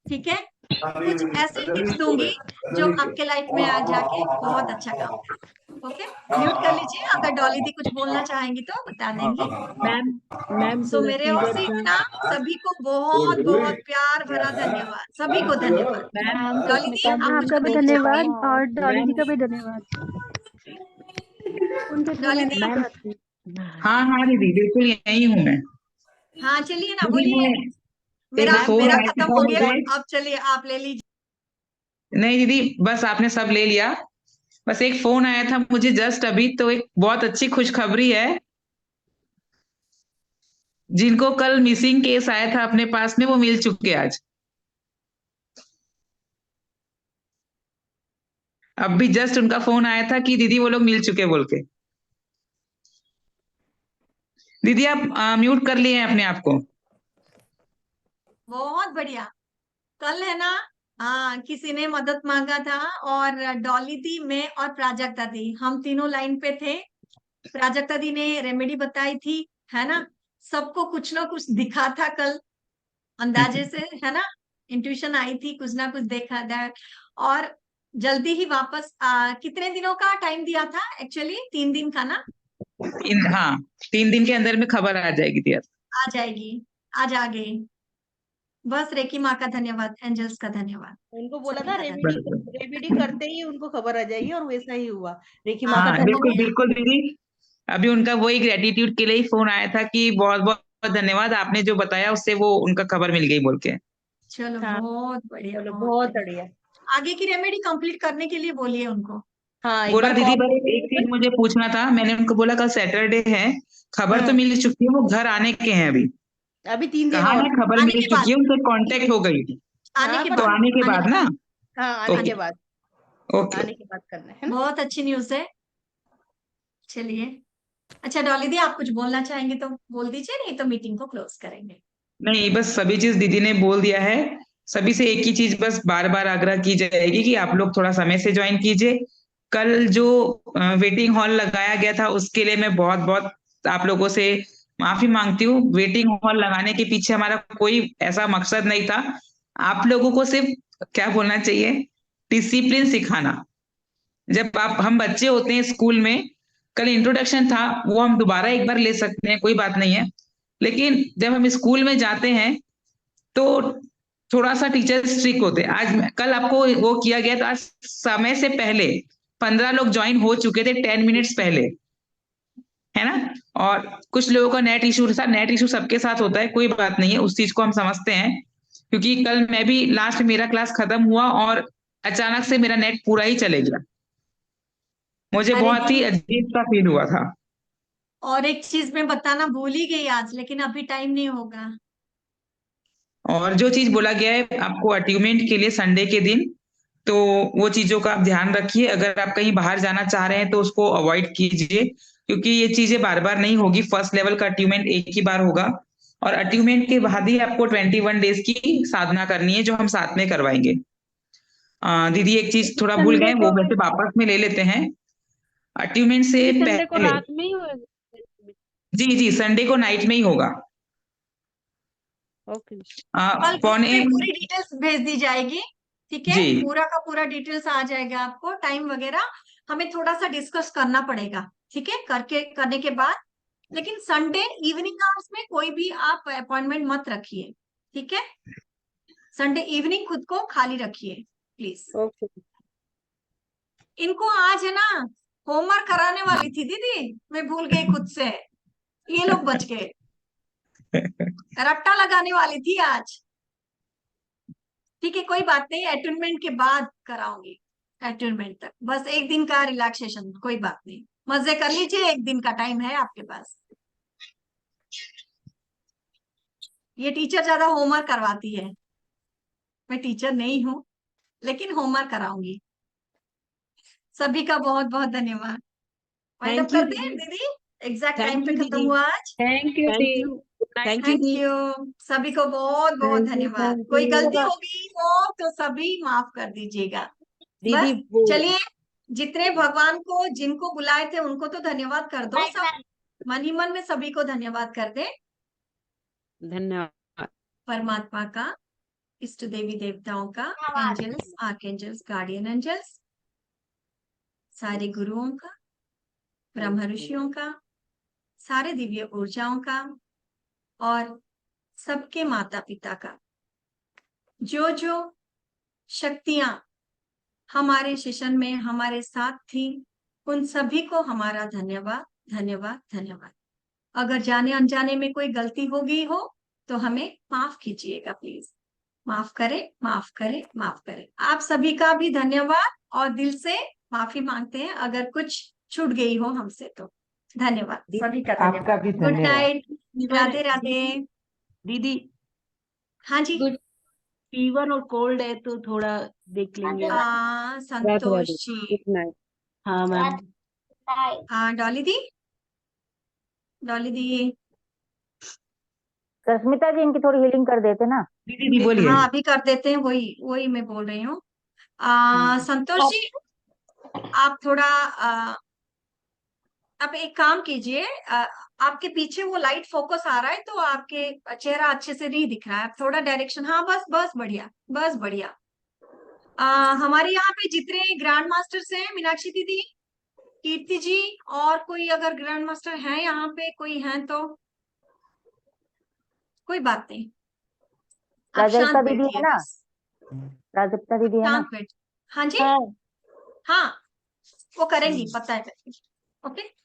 ठीक है? कुछ ऐसे टिप्स दूंगी जो आपके लाइफ में आ जाके बहुत अच्छा काम करें। ओके, म्यूट कर लीजिए, अगर डॉली दी कुछ बोलना चाहेंगी तो बता देंगी।
मैम
सो मेरे ओर से इतना, सभी को बहुत बहुत प्यार भरा धन्यवाद, सभी को धन्यवाद।
मैम
डॉली दी आप कुछ
आपका भी
बोलना
धन्यवाद
चाहेंगे?
और डॉली जी का भी धन्यवाद। उनके थ्रू
डॉली
मैंने
दी,
सीखा थी।
हाँ दीदी, बिल्कुल यही हूँ मैं।
हाँ चलिए ना,
दीदी
बोलिए।
मैं
मेरा
एक फोन
मेरा
आया
खत्म
था
हो गया,
मुझे।
अब चलिए आप ले लीजिए।
नहीं दीदी, बस आपने सब ले लिया। बस एक फोन आया था मुझे जस्ट अभी, तो एक बहुत अच्छी खुशखबरी है। जिनको कल मिसिंग केस आया था अपने पास में, वो मिल चुके आज। अब भी जस्ट उनका फोन आया था कि दीदी वो लोग मिल चुके बोल के। दीदी आप म्यूट कर लिए हैं अपने आप को।
बहुत बढ़िया। कल है ना, हाँ, किसी ने मदद मांगा था और डॉली दी, मैं और प्राजक्ता दी, हम तीनों लाइन पे थे। प्राजक्ता दी ने रेमेडी बताई थी, है ना? सबको कुछ ना कुछ दिखा था कल, अंदाजे से, है ना? इंट्यूशन आई थी, कुछ ना कुछ देखा था। और जल्दी ही वापस कितने दिनों का टाइम दिया था एक्चुअली? 3 दिन का ना?
हाँ, 3 दिन के अंदर में खबर आ जाएगी दी।
आ जाएगी, आज आ गई। बस रेकी माँ का धन्यवाद, एंजल्स का धन्यवाद,
उनको बोला
सभी
था
का
रेमेडी करते ही उनको खबर आ जाएगी और वैसा ही हुआ। रेखी माँ का
हाँ बिल्कुल
धन्यवाद।
बिल्कुल दीदी। अभी उनका वही ग्रेटिट्यूड के लिए ही फोन आया था कि बहुत बहुत धन्यवाद, आपने जो बताया उससे वो उनका खबर मिल गई बोल के।
चलो
हाँ।
बहुत बढ़िया,
चलो
बहुत
बहुत
बढ़िया।
बढ़िया।
आगे की रेमेडी कंप्लीट करने के लिए बोलिए उनको।
हाँ एक
बोला
बार
दीदी,
कॉल
बस एक चीज मुझे पूछना था। मैंने उनको बोला कल सैटरडे है, खबर तो मिल चुकी है, वो घर आने के हैं अभी।
अभी 3 दिन
कहा
और।
है खबर
आने
मिल
के
चुकी
बाद,
है, उनसे कांटेक्ट हो गई।
आने
हाँ
के
पर
तो
बाद,
आने के
आने
बाद
के
ना।
बाद।
हाँ आने
ओके
के बाद,
ओके।
आने के बाद करना है ना।
बहुत अच्छी न्यूज है। चलिए, अच्छा डॉली दी आप कुछ बोलना चाहेंगे तो बोल दीजिए, नहीं तो मीटिंग को क्लोज करेंगे।
नहीं, बस सभी चीज दीदी ने बोल दिया है। सभी से एक ही चीज बस बार बार आग्रह की जाएगी कि आप लोग थोड़ा समय से ज्वाइन कीजिए। कल जो वेटिंग हॉल लगाया गया था उसके लिए मैं बहुत बहुत आप लोगों से माफी मांगती हूँ। वेटिंग हॉल लगाने के पीछे हमारा कोई ऐसा मकसद नहीं था। आप लोगों को सिर्फ क्या बोलना चाहिए, डिसिप्लिन सिखाना। जब आप हम बच्चे होते हैं स्कूल में, कल इंट्रोडक्शन था, वो हम दोबारा एक बार ले सकते हैं, कोई बात नहीं है। लेकिन जब हम स्कूल में जाते हैं तो थोड़ा सा टीचर स्ट्रिक्ट होते हैं। कल आपको वो किया गया था, समय से पहले 15 लोग ज्वाइन हो चुके थे 10 मिनट्स पहले, है ना। और कुछ लोगों का नेट इशू था, नेट इशू सबके साथ होता है, कोई बात नहीं है, उस चीज को हम समझते हैं। क्योंकि कल मैं भी लास्ट मेरा क्लास खत्म हुआ और अचानक से मेरा नेट पूरा ही चले गया। मुझे
अरे
बहुत ही
दीदी,
अजीब सा फील हुआ था।
और एक चीज मैं बताना भूल ही गई आज, लेकिन अभी टाइम नहीं होगा।
और जो चीज बोला गया है आपको अटीवमेंट के लिए संडे के दिन, तो वो चीजों का आप ध्यान रखिए। अगर आप कहीं बाहर जाना चाह रहे हैं तो उसको अवॉइड कीजिए, क्योंकि ये चीजें बार बार नहीं होगी। फर्स्ट लेवल का अटीवमेंट एक ही बार होगा, और अटीवमेंट के बाद ही आपको 21 डेज की साधना करनी है, जो हम साथ में करवाएंगे। दीदी एक चीज थोड़ा भूल
संडे
गए,
को
वो वैसे वापस में ले लेते हैं। अटीवमेंट से
संडे को
पहले,
रात में ही होगा।
जी जी, संडे को नाइट में ही होगा।
ओके।
कल ग्रुप
पौने,
में पूरी डिटेल्स भेज दी जाएगी, ठीक है।
जी
पूरा का पूरा डिटेल्स आ जाएगा आपको, टाइम वगैरह हमें थोड़ा सा डिस्कस करना पड़ेगा, ठीक है, करने के बाद। लेकिन संडे इवनिंग आवर्स में कोई भी आप अपॉइंटमेंट मत रखिए, ठीक है। संडे इवनिंग खुद को खाली रखिए प्लीज।
ओके।
इनको आज है ना होमवर्क कराने वाली थी दीदी, मैं भूल गई खुद से, ये लोग बच गए। रट्टा लगाने वाली थी आज, ठीक है, कोई बात नहीं, अटेंडमेंट के बाद कराऊंगी। अटेंडमेंट तक बस एक दिन का रिलैक्सेशन, कोई बात नहीं, मजे कर लीजिए, एक दिन का टाइम है आपके पास। ये टीचर ज्यादा होमवर्क करवाती है, मैं टीचर नहीं हूँ, लेकिन होमवर्क कराऊंगी। सभी का बहुत बहुत धन्यवाद। वाइंड अप
थैंक यू
करते हैं
दीदी।
दीदी, एग्जैक्ट टाइम
थैंक
पे
यू
खत्म
दीदी।
हुआ आज।
Thank you
thank
the.
You. Thank you
thank
the.
You, सभी को बहुत बहुत
थैंक यू,
धन्यवाद।
थैंक
कोई गलती
यू।
हो गई हो तो सभी माफ कर दीजिएगा।
दीदी
बस
वो
चलिए, जितने भगवान को जिनको बुलाए थे उनको तो धन्यवाद कर दो सब, मन ही मन में सभी को धन्यवाद कर दे।
धन्यवाद।
परमात्मा का, इष्ट देवी देवताओं का, एंजल्स, आर्कएंजल्स, गार्डियन एंजल्स, सारे गुरुओं का, ब्रह्म ऋषियों का, सारे दिव्य ऊर्जाओं का, और सबके माता पिता का, जो जो शक्तियां हमारे सेशन में हमारे साथ थी, उन सभी को हमारा धन्यवाद धन्यवाद धन्यवाद। अगर जाने अनजाने में कोई गलती हो गई हो तो हमें माफ कीजिएगा प्लीज। माफ करें, माफ करें, माफ करें। आप सभी का भी धन्यवाद, और दिल से माफी मांगते हैं अगर कुछ छूट गई हो हमसे तो। धन्यवाद सभी का,
आपका
धन्यवाद।
भी
गुड
धन्यवाद।
नाइट, राधे राधे।
दीदी
हाँ जी,
फीवर और कोल्ड है तो थोड़ा देख लेंगे आप।
राधे
संतोष
राधे।
जी।
Good night.
हाँ मैम।
हाँ डॉली दी, डॉली दी।
सस्मिता जी इनकी थोड़ी हीलिंग कर देते ना।
दीदी दी बोलिए।
हाँ अभी कर देते हैं, वही वही मैं बोल रही हूँ। संतोष जी, आप थोड़ा आप एक काम कीजिए, आपके पीछे वो लाइट फोकस आ रहा है तो आपके चेहरा अच्छे से नहीं दिख रहा है, आप थोड़ा डायरेक्शन, हाँ बस बस बढ़िया, बस बढ़िया। हमारे यहाँ पे जितने ग्रैंड मास्टर्स हैं, मीनाक्षी दीदी, कीर्ति जी, और कोई अगर ग्रैंड मास्टर है यहाँ पे कोई है तो कोई बात नहीं, आप
प्राजक्ता
शांत
दीदी है
बैठिए
ना,
बस,
प्राजक्ता
आप
दीदी है ना।
शांत बैठ। हाँ जी, हाँ वो करेंगी, पता है। ओके।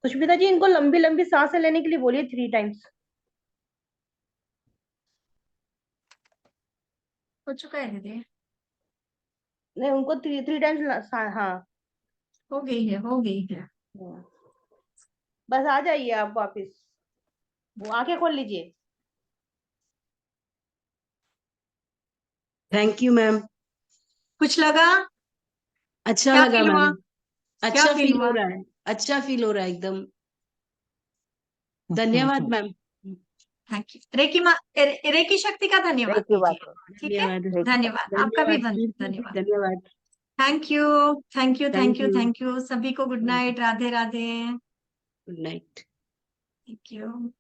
सुष्मिता जी, इनको लंबी लंबी सांसें लेने के लिए बोलिए 3 टाइम्स।
हो चुका है दीदी,
नहीं, उनको 3 टाइम्स। हाँ,
हो गई है, हो गई है।
बस आ जाइए आप वापिस, वो आंखें खोल लीजिए।
Thank you ma'am.
कुछ लगा?
अच्छा
क्या
लगा
फील हुआ?
मैम,
क्या
अच्छा
फील
फील हो
हुआ?
रहा है, अच्छा फील हो रहा है एकदम। धन्यवाद मैम।
Thank you. रेकी शक्ति का धन्यवाद
रेकी बात
दीजिए, ठीक है?
धन्यवाद,
धन्यवाद, आपका भी
धन्यवाद,
धन्यवाद।
धन्यवाद।
Thank you, thank you, thank
thank
you,
you.
Thank you. सभी को good night, Radhe Radhe.
Good night.
Thank you.